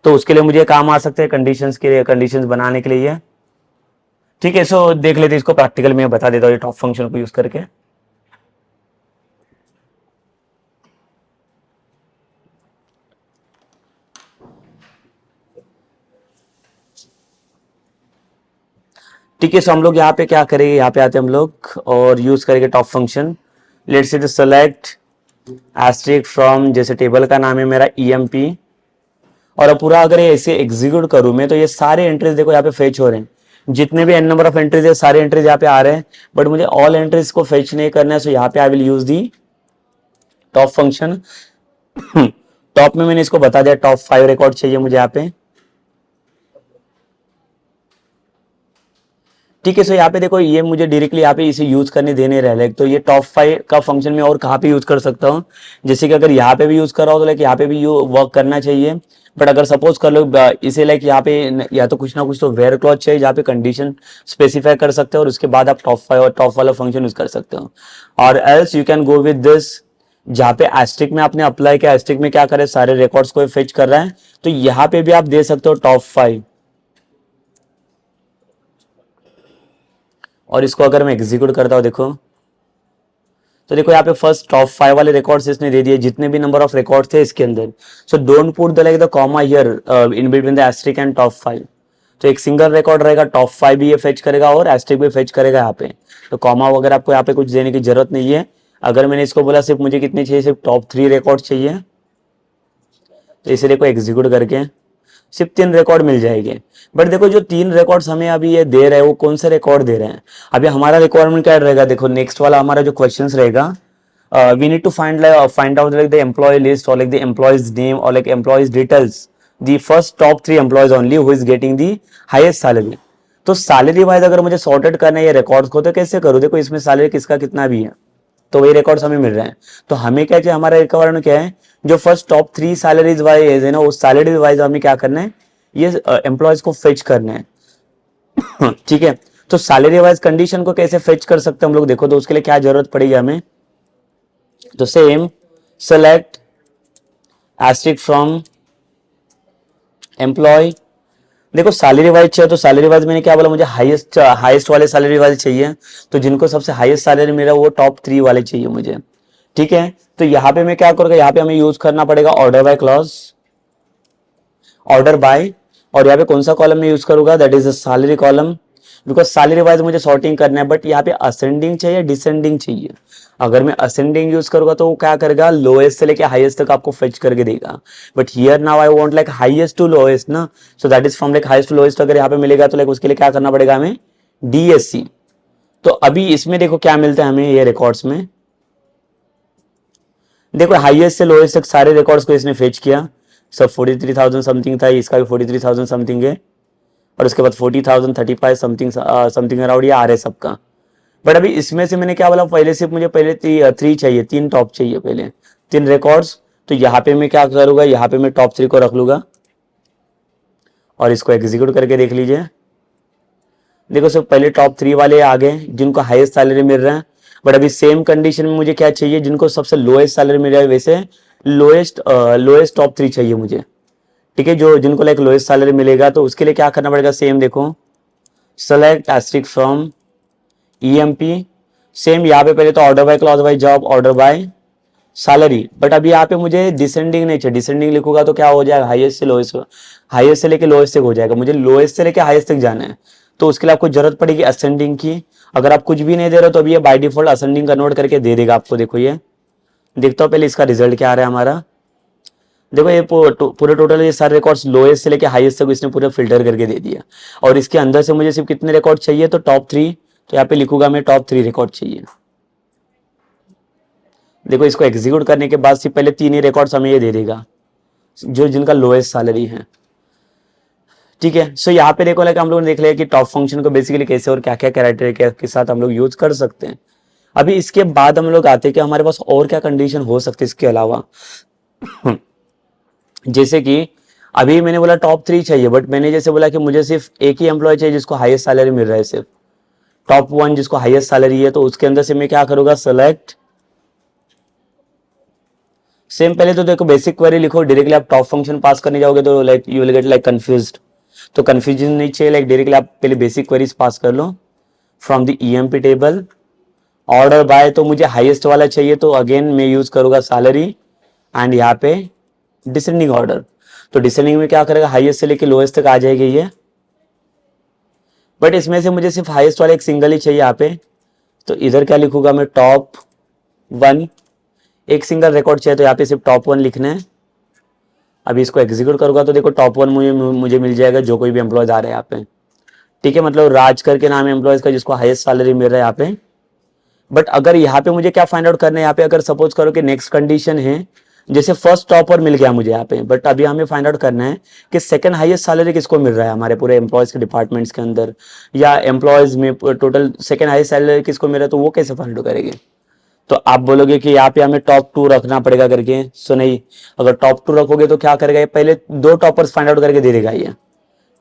तो उसके लिए मुझे काम आ सकते हैं कंडीशंस के लिए, कंडीशंस बनाने के लिए, ठीक है। सो देख लेते इसको प्रैक्टिकल में बता देता हूँ ये टॉप फंक्शन को यूज करके। ठीक है, सो हम लोग यहाँ पे क्या करेंगे, यहाँ पे आते हैं हम लोग और यूज करेंगे top function. Let's say select asterisk from, जैसे टेबल का नाम है मेरा ईएमपी, और अब पूरा अगर ये ऐसे एग्जीक्यूट करूं मैं तो ये सारे एंट्रीज देखो यहाँ पे फेच हो रहे हैं, जितने भी एन नंबर ऑफ एंट्रीज है सारे एंट्रीज यहाँ पे आ रहे हैं, बट मुझे ऑल एंट्रीज को फेच नहीं करना है। सो यहाँ पे I will use the top function. Top में मैंने इसको बता दिया टॉप 5 रिकॉर्ड चाहिए मुझे यहाँ पे, ठीक है। सो यहाँ पे देखो ये मुझे डायरेक्टली यहाँ पे इसे यूज करने देने रहे, तो ये टॉप 5 का फंक्शन में और कहाँ पे यूज कर सकता हूँ, जैसे कि अगर यहाँ पे भी यूज कर रहा हो तो लाइक यहाँ पे भी वर्क करना चाहिए। बट अगर सपोज कर लो इसे लाइक यहाँ पे या तो कुछ ना कुछ तो वेयर क्लॉज चाहिए जहाँ पे कंडीशन स्पेसिफाई कर सकते हो, और उसके बाद आप टॉप 5 और टॉप वाला फंक्शन यूज कर सकते हो। और else you can go with this, जहाँ पे एस्ट्रिक में आपने अप्लाई किया, एस्ट्रिक में क्या करे सारे रिकॉर्ड्स को फेच कर रहा है, तो यहाँ पे भी आप दे सकते हो टॉप 5। और इसको अगर मैं एग्जीक्यूट करता हूं देखो, तो देखो यहाँ पे फर्स्ट टॉप 5 वाले रिकॉर्ड्स इसने दे दिए, जितने भी नंबर ऑफ रिकॉर्ड्स थे इसके अंदर। So don't put the like the comma here in between the asterisk and top 5। तो एक सिंगल रिकॉर्ड रहेगा, टॉप 5 भी ये फेच करेगा और एस्ट्रिक भी फेच करेगा यहाँ पे। तो कॉमा वगैरह आपको यहाँ पे कुछ देने की जरूरत नहीं है। अगर मैंने इसको बोला सिर्फ मुझे कितने चाहिए, सिर्फ टॉप 3 रिकॉर्ड चाहिए, तो इसे देखो एग्जीक्यूट करके सिर्फ 3 रिकॉर्ड मिल जाएंगे। बट देखो जो 3 रिकॉर्ड्स हमें अभी ये दे रहे हैं वो कौन से रिकॉर्ड दे रहे हैं, अभी हमारा रिक्वायरमेंट क्या रहेगा, देखो नेक्स्ट वाला हमारा जो क्वेश्चंस रहेगा, we need to find out like the employee list और लाइक द एम्प्लॉयज नेम और like employees details, the first top 3 employees only who is getting the highest salary. तो सैलरी वाइज अगर मुझे सॉर्टेड करना है ये रिकॉर्ड्स को, तो कैसे करूँ, देखो इसमें सैलरी किसका कितना भी है, तो वही रिकॉर्ड्स हमें मिल रहे हैं। तो हमें क्या चाहिए, हमारा रिक्वायरमेंट क्या है, जो फर्स्ट टॉप 3 सैलरीज वाइज है ना, उस सैलरी वाइज हमें क्या करना है, ये एम्प्लॉयज को फेच करना है। ठीक है, तो सैलरी वाइज कंडीशन को कैसे फेच कर सकते हैं हम लोग, देखो तो उसके लिए क्या जरूरत पड़ेगी हमें, तो same select asterisk from employee, देखो सैलरी वाइज चाहिए, तो सैलरी वाइज मैंने क्या बोला, मुझे हाईएस्ट वाले सैलरी वाले चाहिए, तो जिनको सबसे हाईएस्ट सैलरी मिला वो टॉप 3 वाले चाहिए मुझे, ठीक है। तो यहाँ पे मैं क्या करूंगा, यहाँ पे हमें यूज करना पड़ेगा order by clause, order by, और यहाँ पे कौन सा कॉलम में यूज करूंगा, that is the salary column, because salary wise मुझे सॉर्टिंग करना है। बट यहाँ पे असेंडिंग चाहिए डिसेंडिंग चाहिए, अगर मैं असेंडिंग यूज करूंगा तो वो क्या करेगा, लोएस्ट से लेके हाईएस्ट तक आपको फेच करके देगा। But here now I want like highest to lowest ना, so that is from like highest to lowest अगर यहाँ पे मिलेगा तो लाइक उसके लिए क्या करना पड़ेगा हमें, डीएससी। तो अभी इसमें देखो क्या मिलता है हमें ये रिकॉर्ड्स में, देखो हाईएस्ट से लोएस्ट तक सारे रिकॉर्ड्स को इसने फेच किया, सब 43,000 समथिंग था, इसका भी 43,000 समथिंग है, और उसके बाद 40,000 35 समथिंग समथिंग अराउंड ये आ रहे सबका। बट अभी इसमें से मैंने क्या बोला, पहले सिर्फ मुझे पहले 3 चाहिए, 3 टॉप चाहिए, पहले 3 रिकॉर्ड्स। तो यहाँ पे मैं क्या करूंगा, यहाँ पे मैं टॉप 3 को रख लूंगा और इसको एग्जीक्यूट करके देख लीजिए, देखो सिर्फ पहले टॉप 3 वाले आ गए जिनको हाईएस्ट सैलरी मिल रहा है। बट अभी सेम कंडीशन में मुझे क्या चाहिए, जिनको सबसे लोएस्ट सैलरी मिल रहा है वैसे लोएस्ट टॉप 3 चाहिए मुझे, ठीक है, जो जिनको लाइक लोएस्ट सैलरी मिलेगा। तो उसके लिए क्या करना पड़ेगा, सेम देखो select asterisk from EMP, same यहाँ पे पहले तो order by clause by job, order by salary. But अभी यहाँ पे मुझे डिसेंडिंग नहीं चाहिए, डिसेंडिंग लिखूंगा तो क्या हो जाएगा, हाईएस्ट से लेके लोएस्ट तक हो जाएगा, मुझे लोएस्ट से लेके हाईएस्ट तक जाना है। तो उसके लिए आपको जरूरत पड़ेगी असेंडिंग की। अगर आप कुछ भी नहीं दे रहे हो तो अभी ये बाय डिफॉल्ट असेंडिंग कन्वर्ट करके दे देगा आपको। देखो ये देखता हूँ पहले इसका रिजल्ट क्या आ रहा है हमारा। देखो ये पूरे टोटल ये सारे रिकॉर्ड्स लोएस्ट से लेके हाईएस्ट तक इसने पूरा फिल्टर करके दे दिया। और इसके अंदर से मुझे सिर्फ कितने रिकॉर्ड चाहिए, तो टॉप 3। तो यहाँ पे लिखूंगा मैं टॉप 3 रिकॉर्ड चाहिए। देखो इसको एग्जीक्यूट करने के बाद सिर्फ पहले 3 ही रिकॉर्ड्स हमें ये दे देगा जो जिनका लोएस्ट सैलरी है। ठीक है, सो यहाँ पे देखो लाइक हम लोग ने देख लिया कि टॉप फंक्शन को बेसिकली कैसे और क्या क्या क्राइटेरिया के साथ हम लोग यूज कर सकते हैं। अभी इसके बाद हम लोग आते हैं कि हमारे पास और क्या कंडीशन हो सकती है इसके अलावा। जैसे कि अभी मैंने बोला टॉप 3 चाहिए, बट मैंने जैसे बोला कि मुझे सिर्फ एक ही एम्प्लॉय चाहिए जिसको हाईएस्ट सैलरी मिल रहा है, सिर्फ टॉप 1 जिसको हाईएस्ट सैलरी है। तो उसके अंदर से मैं क्या करूंगा, सेलेक्ट सेम। पहले तो देखो बेसिक क्वेरी लिखो, डायरेक्टली आप टॉप फंक्शन पास करने जाओगे तो like you will get like confused. तो कंफ्यूजन नहीं चाहिए, लाइक डायरेक्टली आप पहले बेसिक क्वेरीज पास कर लो। From the EMP table order by, तो मुझे हाईएस्ट वाला चाहिए तो अगेन मैं यूज करूंगा सैलरी। एंड यहाँ पे डिसेंडिंग ऑर्डर, तो डिसेंडिंग में क्या करेगा, हाईएस्ट से लेके लोएस्ट तक आ जाएगी ये। बट इसमें से मुझे सिर्फ हाईएस्ट वाला एक सिंगल ही चाहिए यहाँ पे। तो इधर क्या लिखूंगा मैं, टॉप 1। एक सिंगल रिकॉर्ड चाहिए तो यहाँ पे सिर्फ टॉप 1 लिखना है। अभी इसको एग्जीक्यूट करूंगा तो देखो टॉप 1 मुझे मिल जाएगा जो कोई भी एम्प्लॉयज आ रहे हैं यहाँ पे। ठीक है, मतलब राज करके नाम है एम्प्लॉयज का जिसको हाईएस्ट सैलरी मिल रहा है यहाँ पे। बट अगर यहाँ पे मुझे क्या फाइंड आउट करना है, यहाँ पे अगर सपोज करो कि नेक्स्ट कंडीशन है, जैसे फर्स्ट टॉपर मिल गया मुझे यहाँ पे, बट अभी हमें फाइंड आउट करना है कि सेकंड हाईएस्ट सैलरी किसको मिल रहा है हमारे पूरे एम्प्लॉयज के डिपार्टमेंट्स के अंदर, या एम्प्लॉयज में टोटल सेकंड हाईएस्ट सैलरी किसको मिल रहा है, तो वो कैसे फाइंड आउट करेंगे। तो आप बोलोगे कि यहाँ पे हमें टॉप 2 रखना पड़ेगा करके। सो नहीं, अगर टॉप 2 रखोगे तो क्या करेगा, ये पहले 2 टॉपर्स फाइंड आउट करके दे देगा ये।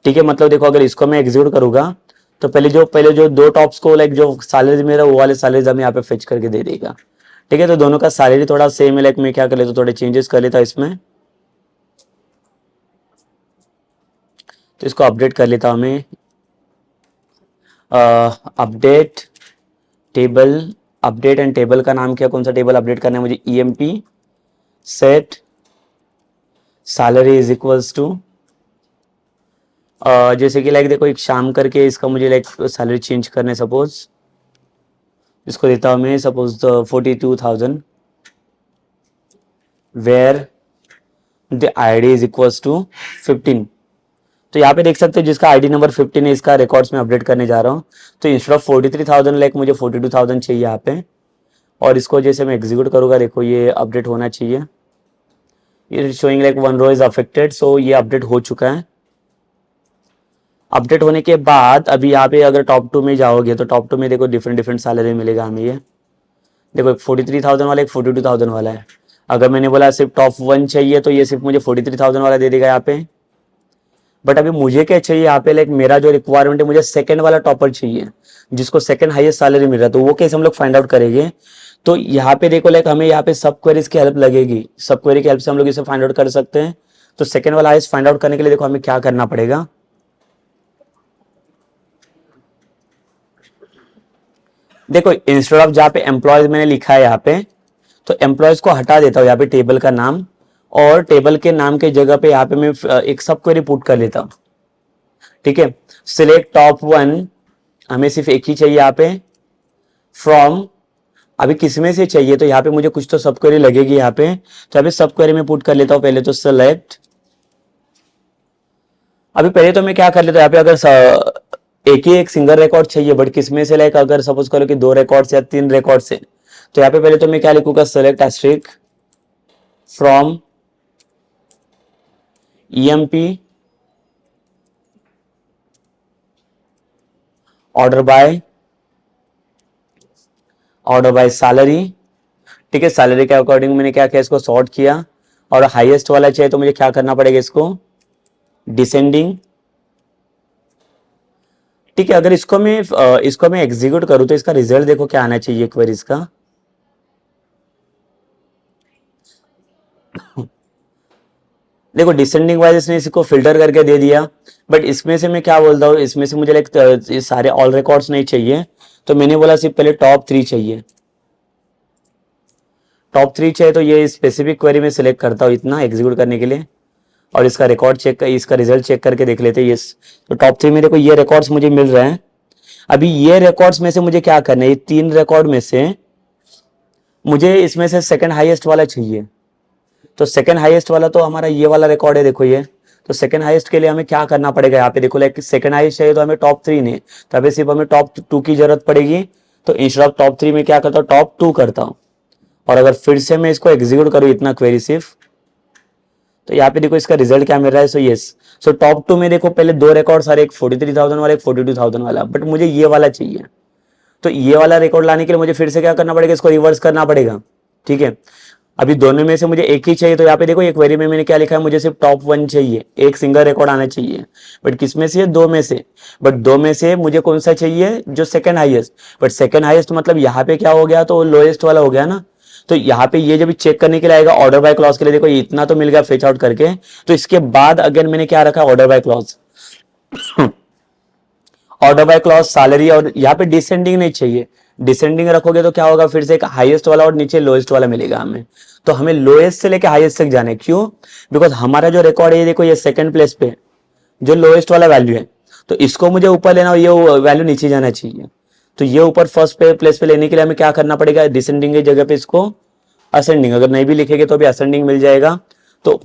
ठीक है, मतलब देखो अगर इसको मैं एग्जीक्यूट करूंगा तो पहले जो 2 टॉप्स को लाइक जो सैलरी मेरा वो वाले सैलरीज हमें यहाँ पे फेच करके दे देगा। ठीक है, तो दोनों का सैलरी थोड़ा सेम है, लाइक मैं क्या कर लेता हूँ, थोड़े चेंजेस कर लेता हूँ इसमें। तो इसको अपडेट कर लेता हूँ मैं, update table. Update and table का नाम क्या, कौन सा टेबल अपडेट करना है मुझे, EMP set salary is equals to, जैसे कि लाइक देखो एक शाम करके इसका मुझे लाइक सैलरी चेंज करने, सपोज इसको देता हूँ मैं suppose 42,000 where the ID is equals to 15। तो यहाँ पे देख सकते हो जिसका आईडी नंबर 15 है, इसका रिकॉर्ड्स में अपडेट करने जा रहा हूँ। तो इंस्टेड ऑफ 43,000 लाइक मुझे 42,000 चाहिए यहाँ पे। और इसको जैसे मैं एग्जीक्यूट करूंगा, देखो ये अपडेट होना चाहिए। ये showing like 1 row is affected, so ये अपडेट हो चुका है। अपडेट होने के बाद अभी यहाँ पे अगर टॉप 2 में जाओगे तो टॉप 2 में देखो डिफरेंट डिफरेंट सैलरी मिलेगा हमें। ये देखो एक 43,000 वाला, एक 42,000 वाला है। अगर मैंने बोला सिर्फ टॉप 1 चाहिए तो ये सिर्फ मुझे 43,000 वाला दे देगा यहाँ पे। बट अभी मुझे क्या चाहिए यहाँ पे, लाइक मेरा जो रिक्वायरमेंट है, मुझे सेकंड वाला टॉपर चाहिए जिसको सेकंड हाईएस्ट सैलरी मिल रहा है। तो वो कैसे हम लोग फाइंड आउट करेंगे, तो यहाँ पे देखो लाइक हमें यहाँ पे सब क्वेरीज की हेल्प लगेगी। सब क्वेरी की हेल्प से हम लोग इसे फाइंड आउट कर सकते हैं। तो सेकंड वाला हाईएस्ट फाइंड आउट करने के लिए देखो हमें क्या करना पड़ेगा। देखो इंस्टेड ऑफ जहाँ पे एम्प्लॉयज मैंने लिखा है यहाँ पे, तो एम्प्लॉयज को हटा देता हूँ यहाँ पे टेबल का नाम, और टेबल के नाम के जगह पे यहाँ पे मैं एक सब क्वेरी पुट कर लेता हूँ। ठीक है, सिलेक्ट टॉप 1, हमें सिर्फ एक ही चाहिए यहाँ पे। फ्रॉम, अभी किसमें से चाहिए, तो यहाँ पे मुझे कुछ तो सब क्वेरी लगेगी यहाँ पे। तो यहाँ पे सब क्वेरी में पुट कर लेता हूँ पहले तो सिलेक्ट। अभी पहले तो मैं क्या कर लेता हूँ, यहाँ पे अगर एक ही एक सिंगल रिकॉर्ड चाहिए, बट किसमें से लाइक अगर सपोज करो कि 2 रिकॉर्ड्स या 3 रिकॉर्ड्स है, तो यहाँ पे पहले तो मैं क्या लिखूंगा, select asterisk from EMP order by salary. ठीक है, सैलरी के अकॉर्डिंग मैंने क्या किया, इसको सॉर्ट किया। और हाईएस्ट वाला चाहिए तो मुझे क्या करना पड़ेगा, इसको डिसेंडिंग। ठीक है, अगर इसको मैं एग्जीक्यूट करूं तो इसका रिजल्ट देखो क्या आना चाहिए क्वेरीज का। देखो डिसेंडिंग वाइज इसने इसको फिल्टर करके दे दिया। बट इसमें से मैं क्या बोलता हूँ, इसमें से मुझे लाइक सारे ऑल रिकॉर्ड्स नहीं चाहिए। तो मैंने बोला सिर्फ पहले टॉप 3 चाहिए। टॉप 3 चाहिए तो ये स्पेसिफिक क्वेरी में सिलेक्ट करता हूँ इतना एग्जीक्यूट करने के लिए। और इसका रिकॉर्ड चेक कर, इसका रिजल्ट चेक करके देख लेते हैं। यस, तो टॉप 3 में देखो ये रिकॉर्ड्स मुझे मिल रहे हैं। अभी ये रिकॉर्ड्स में से मुझे क्या करना है, ये 3 रिकॉर्ड में से मुझे इसमें से सेकंड हाईएस्ट वाला चाहिए। तो सेकंड हाईएस्ट वाला तो हमारा ये वाला रिकॉर्ड है, देखो ये। तो सेकंड हाईएस्ट के लिए हमें क्या करना पड़ेगा, यहाँ पे देखो लाइक सेकंड हाईएस्ट चाहिए तो हमें टॉप 3 नहीं, तो अभी सिर्फ हमें टॉप 2 की जरूरत पड़ेगी। तो इंस्टेड ऑफ टॉप 3 में क्या करता हूँ, टॉप 2 करता हूँ। और अगर फिर से मैं इसको एग्जीक्यूट करूँ इतना क्वेरी सिर्फ, तो यहाँ पे देखो इसका रिजल्ट क्या मिल रहा है। सो यस, सो टॉप 2 में देखो पहले 2 रिकॉर्ड्स आ रहे, एक 43,000 वाला, एक 42,000 वाला, बट मुझे ये वाला चाहिए। तो ये वाला रिकॉर्ड लाने के लिए मुझे फिर से क्या करना पड़ेगा, इसको रिवर्स करना पड़ेगा। ठीक है, अभी दोनों में से मुझे एक ही चाहिए। तो यहाँ पे देखो एक क्वेरी में मैंने क्या लिखा है, मुझे सिर्फ टॉप 1 चाहिए, एक सिंगल रिकॉर्ड आना चाहिए। बट किस में से, 2 में से। बट 2 में से मुझे कौन सा चाहिए, जो second highest. But second highest मतलब यहाँ पे क्या हो गया, तो लोएस्ट वाला हो गया ना। तो यहाँ पे ये जब चेक करने के लिए आएगा ऑर्डर बाय क्लॉज के लिए, देखो इतना तो मिल गया फेच आउट करके। तो इसके बाद अगेन मैंने क्या रखा, order by clause. Order by clause salary, और यहाँ पे डिसेंडिंग नहीं चाहिए। डिसेंडिंग रखोगे तो क्या होगा, फिर से एक हाईएस्ट वाला और नीचे लोएस्ट वाला मिलेगा हमें। तो हमें लोएस्ट से लेके हाईएस्ट तक जाना है। क्यों, बिकॉज हमारा जो रिकॉर्ड है देखो, ये सेकंड प्लेस पे जो लोएस्ट वाला वैल्यू है, तो इसको मुझे ऊपर लेना और ये वैल्यू नीचे जाना चाहिए। तो ये ऊपर फर्स्ट प्लेस पे लेने के लिए हमें क्या करना पड़ेगा, डिसेंडिंग की जगह पे इसको असेंडिंग, अगर नहीं भी लिखेंगे तो भी असेंडिंग मिल जाएगा। तो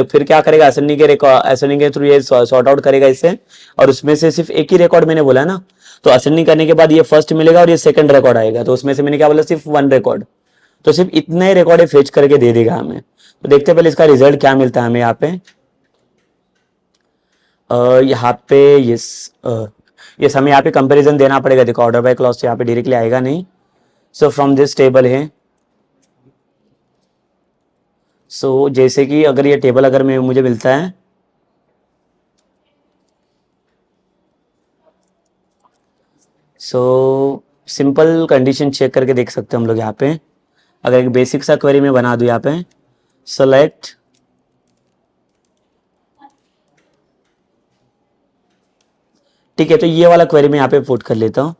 फिर क्या करेगा, असेंडिंग के थ्रू ये सॉर्ट आउट करेगा इसे। और उसमें से सिर्फ एक ही रिकॉर्ड मैंने बोला ना, तो असेंडिंग करने के बाद ये फर्स्ट मिलेगा और ये सेकंड रिकॉर्ड आएगा। तो उसमें से मैंने क्या बोला, सिर्फ 1 रिकॉर्ड। तो सिर्फ इतने रिकॉर्ड फेच करके दे देगा हमें। तो देखते हैं पहले इसका रिजल्ट क्या मिलता है हमें यहाँ पे। यहाँ पे यस हमें यहाँ पे कंपैरिजन देना पड़ेगा। देखो ऑर्डर बाय क्लॉज यहाँ पे डायरेक्टली आएगा नहीं। सो फ्रॉम दिस टेबल है, सो जैसे कि अगर ये टेबल अगर मुझे मिलता है, सो सिंपल कंडीशन चेक करके देख सकते हैं हम लोग यहाँ पे। अगर एक बेसिक सा क्वेरी में बना दूं यहाँ पे, सेलेक्ट ठीक है, तो ये वाला क्वेरी में यहाँ पे पुट कर लेता हूं।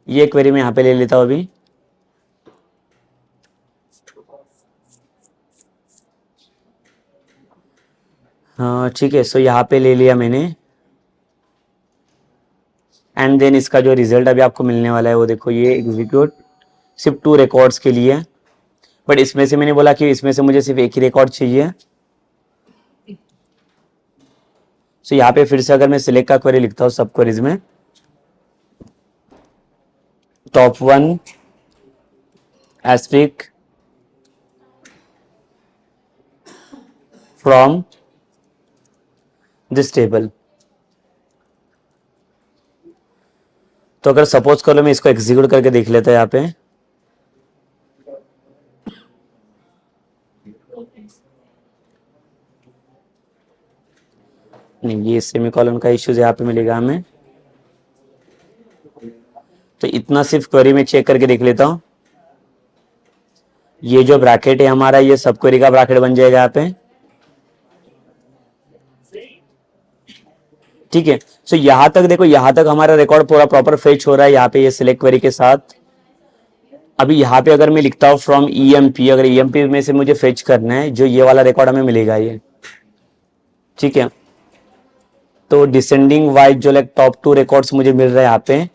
ये क्वेरी में यहाँ पे ले लेता हूं अभी। हाँ ठीक है, सो यहाँ पे ले लिया मैंने। एंड देन इसका जो रिजल्ट अभी आपको मिलने वाला है वो देखो, ये एग्जीक्यूट सिर्फ 2 रिकॉर्ड्स के लिए। बट इसमें से मैंने बोला कि इसमें से मुझे सिर्फ एक ही रिकॉर्ड चाहिए। सो यहाँ पे फिर से अगर मैं सिलेक्ट का क्वेरी लिखता हूँ सब क्वेरीज में, top 1 asterisk from this table. तो अगर सपोज कर लो मैं इसको एग्जीक्यूट करके देख लेता है यहाँ पे, नहीं ये सेमीकोलन का इश्यूज यहाँ पे मिलेगा हमें। तो इतना सिर्फ क्वेरी में चेक करके देख लेता हूं। ये जो ब्रैकेट है हमारा, ये सब क्वेरी का ब्रैकेट बन जाएगा यहाँ पे। ठीक है, सो यहां तक देखो, यहां तक हमारा रिकॉर्ड पूरा प्रॉपर फेच हो रहा है यहाँ पे, ये सिलेक्ट क्वेरी के साथ। अभी यहाँ पे अगर मैं लिखता हूँ फ्रॉम ईएमपी, अगर ईएमपी में से मुझे फेच करना है, जो ये वाला रिकॉर्ड हमें मिलेगा ये। ठीक है, तो डिसेंडिंग वाइज जो लाइक टॉप 2 रिकॉर्ड्स मुझे मिल रहा है यहाँ पे,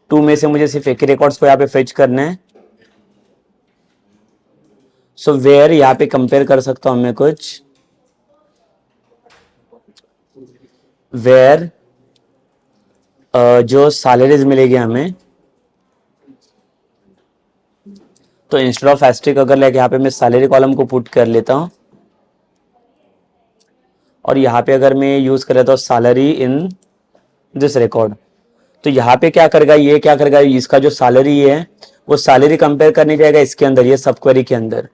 2 में से मुझे सिर्फ एक ही रिकॉर्ड्स को यहाँ पे फेच करना है। सो वेयर यहाँ पे कंपेयर कर सकता हूं मैं कुछ, वेयर जो सैलरीज मिलेगी हमें, तो इंस्टेड ऑफ एस्ट्रिक अगर लाइक यहाँ पे मैं सैलरी कॉलम को पुट कर लेता हूं, और यहाँ पे अगर मैं यूज कर लेता हूँ सैलरी इन दिस रिकॉर्ड, तो यहाँ पे क्या करेगा, ये क्या करेगा, इसका जो सैलरी है वो सैलरी कंपेयर करने जाएगा इसके अंदर, ये सब क्वेरी के अंदर।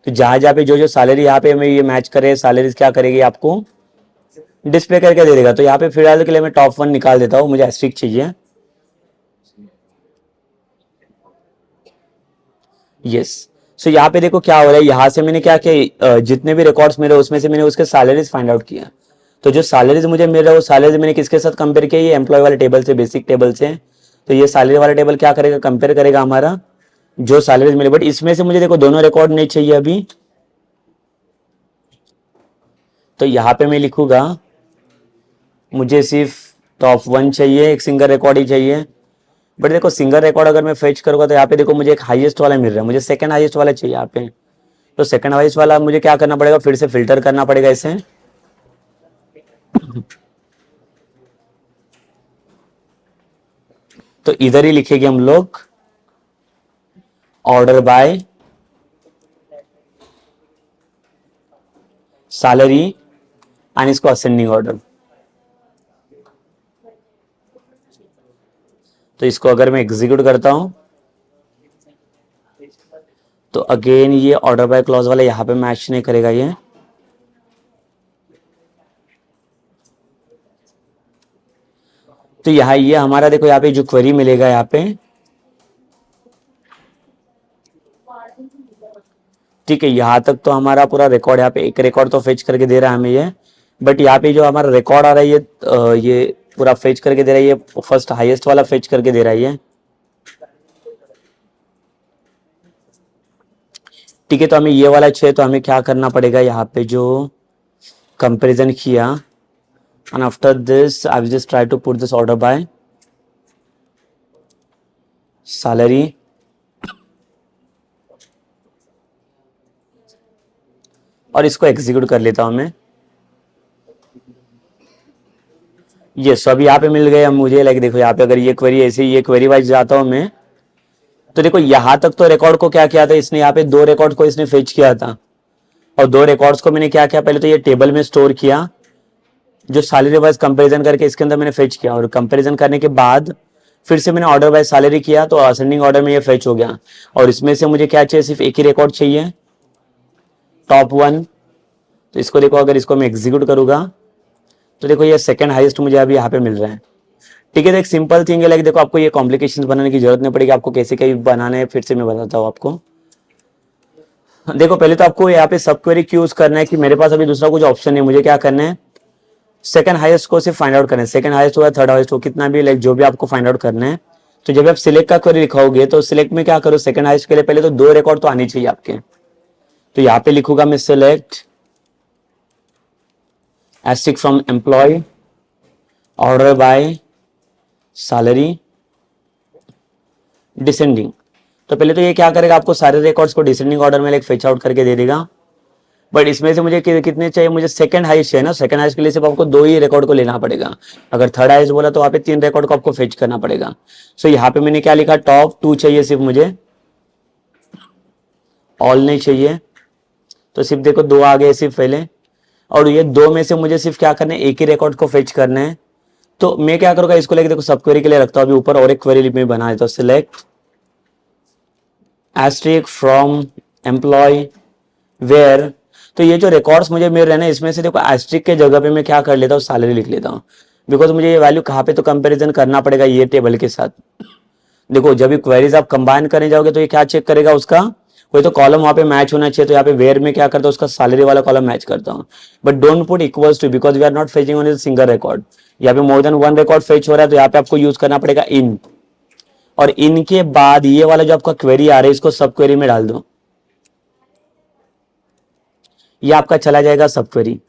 तो जहां जहां पे जो जो सैलरी यहाँ पे हमें ये मैच करे, सैलरीज क्या करेगी आपको डिस्प्ले करके दे देगा। तो यहाँ पे फिलहाल के लिए मैं टॉप 1 निकाल देता हूँ, मुझे एस्ट्रिक चाहिए। यस, सो यहाँ पे देखो क्या हो रहा है, यहाँ से मैंने क्या किया, जितने भी रिकॉर्ड्स मेरे उसमें से मैंने उसके सैलरीज फाइंड आउट किया। तो जो सैलरीज मुझे मिल रहा है वो सैलरीज मैंने किसके साथ कंपेयर किया, ये एम्प्लॉय वाले टेबल से, बेसिक टेबल से। तो ये सैलरी वाला टेबल क्या करेगा, कंपेयर करेगा हमारा जो सैलरीज मिले। बट इसमें से मुझे देखो दोनों रिकॉर्ड नहीं चाहिए अभी, तो यहाँ पे मैं लिखूंगा मुझे सिर्फ टॉप 1 चाहिए, एक सिंगल रिकॉर्ड ही चाहिए। बट देखो सिंगल रिकॉर्ड अगर मैं फेच करूंगा तो यहाँ पे देखो मुझे एक हाईएस्ट वाला मिल रहा है, मुझे सेकंड हाईएस्ट वाला चाहिए यहाँ पे। तो सेकंड हाईएस्ट वाला मुझे क्या करना पड़ेगा, फिर से फिल्टर करना पड़ेगा इसे। तो इधर ही लिखेंगे हम लोग ऑर्डर बाय सैलरी एंड इसको असेंडिंग ऑर्डर। तो इसको अगर मैं एग्जीक्यूट करता हूं तो अगेन ये ऑर्डर बाय क्लॉज वाला यहाँ पे मैच नहीं करेगा ये। तो यहाँ ये हमारा देखो यहाँ पे जो क्वेरी मिलेगा यहाँ पे, ठीक है, यहाँ तक तो हमारा पूरा रिकॉर्ड, यहाँ पे एक रिकॉर्ड तो फेच करके दे रहा है हमें ये। बट यहाँ पे जो हमारा रिकॉर्ड आ रहा है ये पूरा फेच करके दे रहा है, ये फर्स्ट हाईएस्ट वाला फेच करके दे रहा है ये। ठीक है, तो हमें ये वाला चाहिए, तो हमें क्या करना पड़ेगा, यहाँ पे जो कंपेरिजन किया and after this I will just try to put this order by salary और इसको एग्जीक्यूट कर लेता हूं मैं। ये सब यहाँ पे मिल गए मुझे। लाइक देखो यहाँ पे अगर ये क्वेरी ऐसे ये क्वेरी वाइज जाता हूं मैं, तो देखो यहाँ तक तो रिकॉर्ड को क्या किया था इसने, यहाँ पे 2 रिकॉर्ड को इसने फेच किया था और 2 रिकॉर्ड्स को मैंने क्या किया, पहले तो ये टेबल में स्टोर किया जो सैलरी वाइज कंपैरिजन करके इसके अंदर मैंने फेच किया, और कंपैरिजन करने के बाद फिर से मैंने ऑर्डर वाइज सैलरी किया तो असेंडिंग ऑर्डर में ये फेच हो गया। और इसमें से मुझे क्या चाहिए, सिर्फ एक ही रिकॉर्ड चाहिए, टॉप 1। तो इसको देखो अगर इसको मैं एग्जीक्यूट करूंगा तो देखो ये सेकंड हाईएस्ट मुझे अभी यहाँ पे मिल रहा है। ठीक है, तो एक सिंपल थिंग है, लाइक देखो आपको ये कॉम्प्लिकेशंस बनाने की जरूरत नहीं पड़ेगी, आपको कैसे कैसे बनाना है फिर से मैं बताता हूँ आपको। देखो पहले तो आपको यहाँ पे सब क्वेरी क्यों यूज करना है कि मेरे पास अभी दूसरा कुछ ऑप्शन नहीं, मुझे क्या करना है, सेकंड हाईएस्ट को सिर्फ फाइंड आउट करना है। सेकंड हाईएस्ट हो या थर्ड हाईएस्ट हो, कितना भी लाइक जो भी आपको फाइंड आउट करना है। तो जब आप सिलेक्ट का क्वेरी लिखाओगे तो सिलेक्ट में क्या करो, सेकंड हाईएस्ट के लिए पहले तो 2 रिकॉर्ड तो आनी चाहिए आपके। तो यहाँ पे लिखूंगा मैं select asterisk from employ order by salary descending. तो पहले तो ये क्या करेगा, आपको सारे रिकॉर्ड्स को डिसेंडिंग ऑर्डर में लाइक फेच आउट करके दे देगा। बट इसमें से मुझे कितने चाहिए, मुझे सेकंड हाईएस्ट चाहिए ना। सेकंड हाईएस्ट के लिए सिर्फ आपको 2 ही रिकॉर्ड को लेना पड़ेगा। अगर थर्ड हाईएस्ट बोला तो वहाँ पे 3 रिकॉर्ड को आपको फेच करना पड़ेगा। सो यहाँ पे मैंने क्या लिखा, टॉप 2 चाहिए सिर्फ मुझे, ऑल नहीं चाहिए। तो सिर्फ देखो 2 आ गए सिर्फ पहले, और ये 2 में से मुझे सिर्फ क्या करना है, एक ही रिकॉर्ड को फेच करना है। तो मैं क्या करूंगा, इसको लेके देखो सब क्वेरी के लिए रखता हूँ अभी ऊपर, और एक क्वेरी में बना देता हूँ, select asterisk from employee where. तो ये जो रिकॉर्ड्स मुझे मिल रहे हैं ना, इसमें से देखो एस्ट्रिक के जगह पे मैं क्या कर लेता हूँ, सैलरी लिख लेता हूँ, बिकॉज मुझे ये वैल्यू कहाँ पे तो कंपैरिजन करना पड़ेगा ये टेबल के साथ। देखो जब भी क्वेरीज आप कंबाइन करने जाओगे तो ये क्या चेक करेगा, उसका कोई तो कॉलम वहां पे मैच होना चाहिए। तो यहाँ पे वेयर में क्या करता हूँ, उसका सैलरी वाला कॉलम मैच करता हूँ। But don't put equals to, because we are not fetching on single record. यहाँ पे मोर देन 1 रिकॉर्ड फेच हो रहा है, तो यहाँ पे आपको यूज करना पड़ेगा इन, और इनके बाद ये वाला जो आपका क्वेरी आ रहा है इसको सब क्वेरी में डाल दो, ये आपका चला जाएगा सब क्वेरी।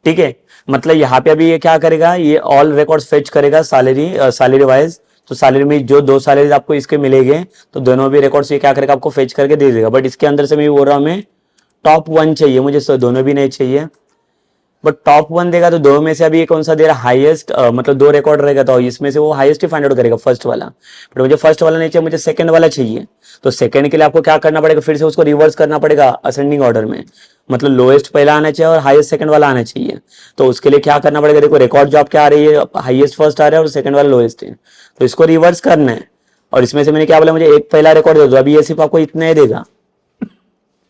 ठीक है, मतलब यहाँ पे अभी ये क्या करेगा, ये ऑल रिकॉर्ड्स फेच करेगा सैलरी वाइज। तो सैलरी में जो 2 सैलरीज आपको इसके मिलेंगे तो दोनों भी रिकॉर्ड्स ये क्या करेगा, आपको फेच करके दे देगा। बट इसके अंदर से मैं बोल रहा हूँ, हमें टॉप 1 चाहिए, मुझे दोनों भी नहीं चाहिए। बट टॉप 1 देगा तो 2 में से अभी ये कौन सा दे रहा, हाईएस्ट, मतलब 2 रिकॉर्ड रहेगा तो इसमें से वो हाईएस्ट ही फाइंड आउट करेगा, फर्स्ट वाला। बट मुझे फर्स्ट वाला नहीं चाहिए, मुझे सेकंड वाला चाहिए। तो सेकंड के लिए आपको क्या करना पड़ेगा, फिर से उसको रिवर्स करना पड़ेगा असेंडिंग ऑर्डर में, मतलब लोएस्ट पहला आना चाहिए और हाईएस्ट सेकंड वाला आना चाहिए। तो उसके लिए क्या करना पड़ेगा, देखो रिकॉर्ड जो आपके आ रही है हाईएस्ट फर्स्ट आ रहा है और सेकंड वाला लोएस्ट है, तो इसको रिवर्स करना है। और इसमें से मैंने क्या बोला, मुझे एक पहला रिकॉर्ड दे दो, अभी ये सिर्फ आपको इतना ही देगा।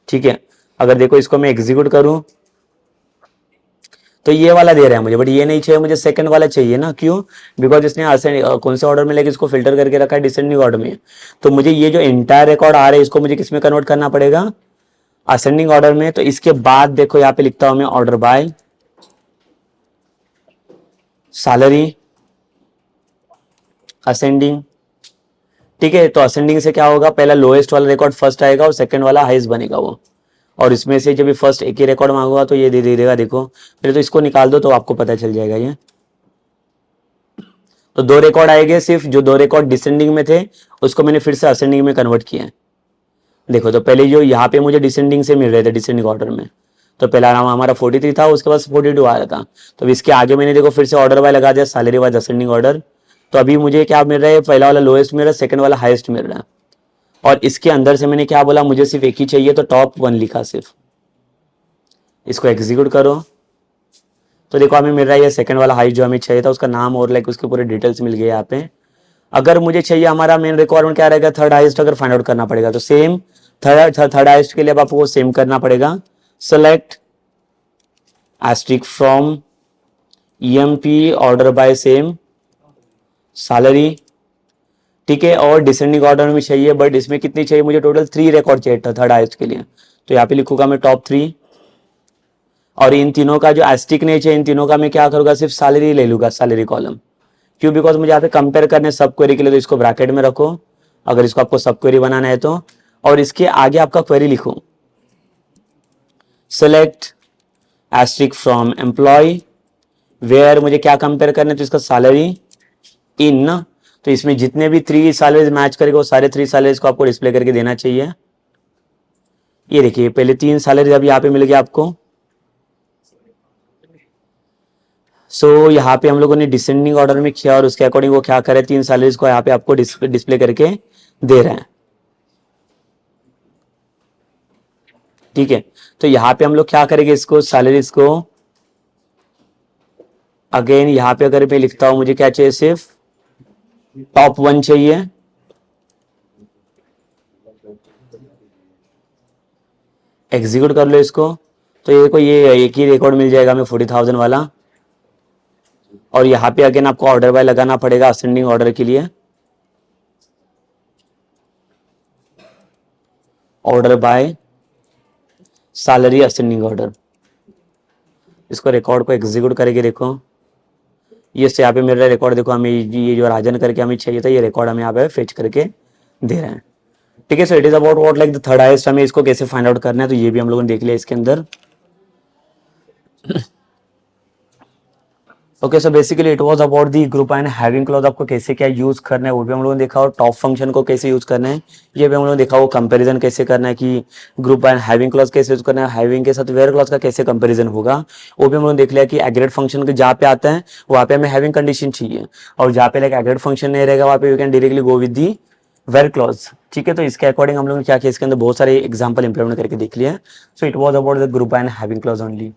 ठीक है, अगर देखो इसको मैं एग्जीक्यूट करूं तो ये वाला दे रहा है मुझे, बट ये नहीं चाहिए, मुझे सेकंड वाला चाहिए ना। क्यों, बिकॉज इसने कौन से ऑर्डर में लेके इसको फिल्टर करके रखा है, डिसेंडिंग ऑर्डर में। तो मुझे ये जो एंटायर रिकॉर्ड आ रहा है इसको मुझे किस में कन्वर्ट करना पड़ेगा, असेंडिंग ऑर्डर में। तो इसके बाद देखो यहाँ पे लिखता हूं मैं ऑर्डर बाय सैलरी, असेंडिंग। ठीक है, तो असेंडिंग से क्या होगा, पहला लोएस्ट वाला रिकॉर्ड फर्स्ट आएगा और सेकंड वाला हाईएस्ट बनेगा वो। और इसमें से जब भी फर्स्ट एक ही रिकॉर्ड मांगूंगा तो ये दे देगा, देखो फिर तो इसको निकाल दो तो आपको पता चल जाएगा ये। तो दो रिकॉर्ड आएंगे सिर्फ, जो दो रिकॉर्ड डिसेंडिंग में थे उसको मैंने फिर से असेंडिंग में कन्वर्ट किया है। देखो तो पहले जो यहाँ पे मुझे डिसेंडिंग से मिल रहे थे, डिसेंडिंग ऑर्डर में, तो पहला नाम हमारा 43 था, उसके बाद 42 आ रहा था। तो इसके आगे मैंने देखो फिर से ऑर्डर वाई लगा दिया, सैलरी वाइज असेंडिंग ऑर्डर। तो अभी मुझे क्या मिल रहा है, पहला वाला लोएस्ट मिल रहा है, सेकंड वाला हाईएस्ट मिल रहा है। और इसके अंदर से मैंने क्या बोला, मुझे सिर्फ एक ही चाहिए, तो टॉप 1 लिखा सिर्फ। इसको एग्जीक्यूट करो तो देखो हमें मिल रहा है ये सेकंड वाला हाई जो हमें चाहिए था, उसका नाम और लाइक उसके पूरे डिटेल्स मिल गए यहाँ पे। अगर मुझे चाहिए, हमारा मेन रिक्वायरमेंट क्या रहेगा, थर्ड हाईएस्ट अगर फाइंड आउट करना पड़ेगा, तो सेम थर्ड हाईएस्ट के लिए अब आपको सेम करना पड़ेगा, select asterisk from EMP order by same salary. ठीक है, और डिसेंडिंग ऑर्डर में चाहिए, बट इसमें कितनी चाहिए, मुझे टोटल 3 रिकॉर्ड चाहिए था थर्ड हाईएस्ट के लिए। तो यहाँ पे लिखूंगा मैं टॉप 3, और इन तीनों का जो एस्ट्रिक नहीं चाहिए, इन तीनों का मैं क्या करूंगा, सिर्फ सैलरी ले लूंगा, सैलरी कॉलम। क्यों, बिकॉज मुझे यहाँ पे कंपेयर करने सब क्वेरी के लिए, तो इसको ब्रैकेट में रखो अगर इसको आपको सब क्वेरी बनाना है तो। और इसके आगे आपका क्वेरी लिखो, select asterisk from employee where, मुझे क्या कंपेयर करना है, तो इसका सैलरी इन। तो इसमें जितने भी 3 सैलरीज मैच करेगा वो सारे 3 सैलरीज को आपको डिस्प्ले करके देना चाहिए। ये देखिए पहले 3 सैलरीज अभी यहाँ पे मिल गया आपको। सो यहाँ पे हम लोगों ने डिसेंडिंग ऑर्डर में किया और उसके अकॉर्डिंग वो क्या करे, 3 सैलरीज को यहाँ पे आपको डिस्प्ले करके दे रहे हैं। ठीक है, तो यहाँ पे हम लोग क्या करेंगे, इसको सैलरीज को अगेन यहाँ पे अगर मैं लिखता हूं, मुझे क्या चाहिए, सिर्फ टॉप 1 चाहिए। एग्जीक्यूट कर लो इसको, तो ये देखो ये एक ही रिकॉर्ड मिल जाएगा हमें 40,000 वाला। और यहाँ पे अगेन आपको ऑर्डर बाय लगाना पड़ेगा असेंडिंग ऑर्डर के लिए, order by salary ascending order. इसको रिकॉर्ड को एग्जीक्यूट करके देखो, ये यहाँ पे मिल रहा है रिकॉर्ड, देखो हमें ये जो राजन करके हमें चाहिए था, ये रिकॉर्ड हमें यहाँ पे फेच करके दे रहे हैं। ठीक है, so it is about what like the third highest, हमें इसको कैसे फाइंड आउट करना है, तो ये भी हम लोगों ने देख लिया इसके अंदर। Okay, so basically it was about the group and having clause, आपको कैसे क्या यूज करना है वो भी हम लोगों ने देखा, और टॉप फंक्शन को कैसे यूज करना है ये भी हम लोगों ने देखा, वो कंपैरिजन कैसे करना है कि ग्रुप एंड हैविंग क्लॉज कैसे यूज करना है, हैविंग के साथ वेयर क्लॉज का कैसे कंपैरिजन होगा वो भी हम लोगों ने देख लिया कि एग्रीगेट फंक्शन के जहाँ पे आता है वहाँ पे हमें हैविंग कंडीशन चाहिए, और जहाँ पे लाइक एग्रीगेट फंक्शन नहीं रहेगा वहाँ पे you can directly go with the where clause. ठीक है, तो इसके अकॉर्डिंग हम लोगों ने क्या किया, इसके अंदर बहुत सारे एग्जाम्पल इंप्लीमेंट करके देख लिया। So it was about the group and having clause only.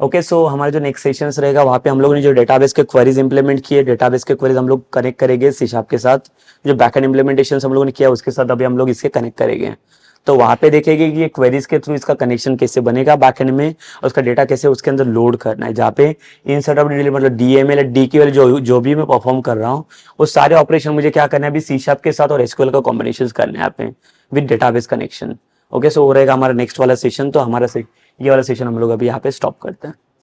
Okay, so हमारे जो नेक्स्ट सेशंस रहेगा वहाँ पे हम लोगों ने जो डेटाबेस के क्वेरीज इंप्लीमेंट किए, डेटाबेस के क्वेरीज हम लोग कनेक्ट करेंगे सी शार्प के साथ, जो बैकएंड इंप्लीमेंटेशन हम लोगों ने किया उसके साथ अभी हम लोग इसके कनेक्ट करेंगे। तो वहाँ पे देखेंगे कि ये क्वेरीज के थ्रू इसका कनेक्शन कैसे बनेगा बैकएंड में, और उसका डेटा कैसे उसके अंदर लोड करना है, जहाँ पे इंसर्ट ऑफ डिटेल मतलब डीएमएल डीक्यूएल जो भी मैं परफॉर्म कर रहा हूँ वो सारे ऑपरेशन मुझे क्या करना है अभी सी शार्प के साथ और एसक्यूएल का कॉम्बिनेशन करना है यहाँ पे विद डेटाबेस कनेक्शन। ओके, सो हो रहेगा हमारा नेक्स्ट वाला सेशन, तो हमारा ये वाला सेशन हम लोग अभी यहाँ पे स्टॉप करते हैं।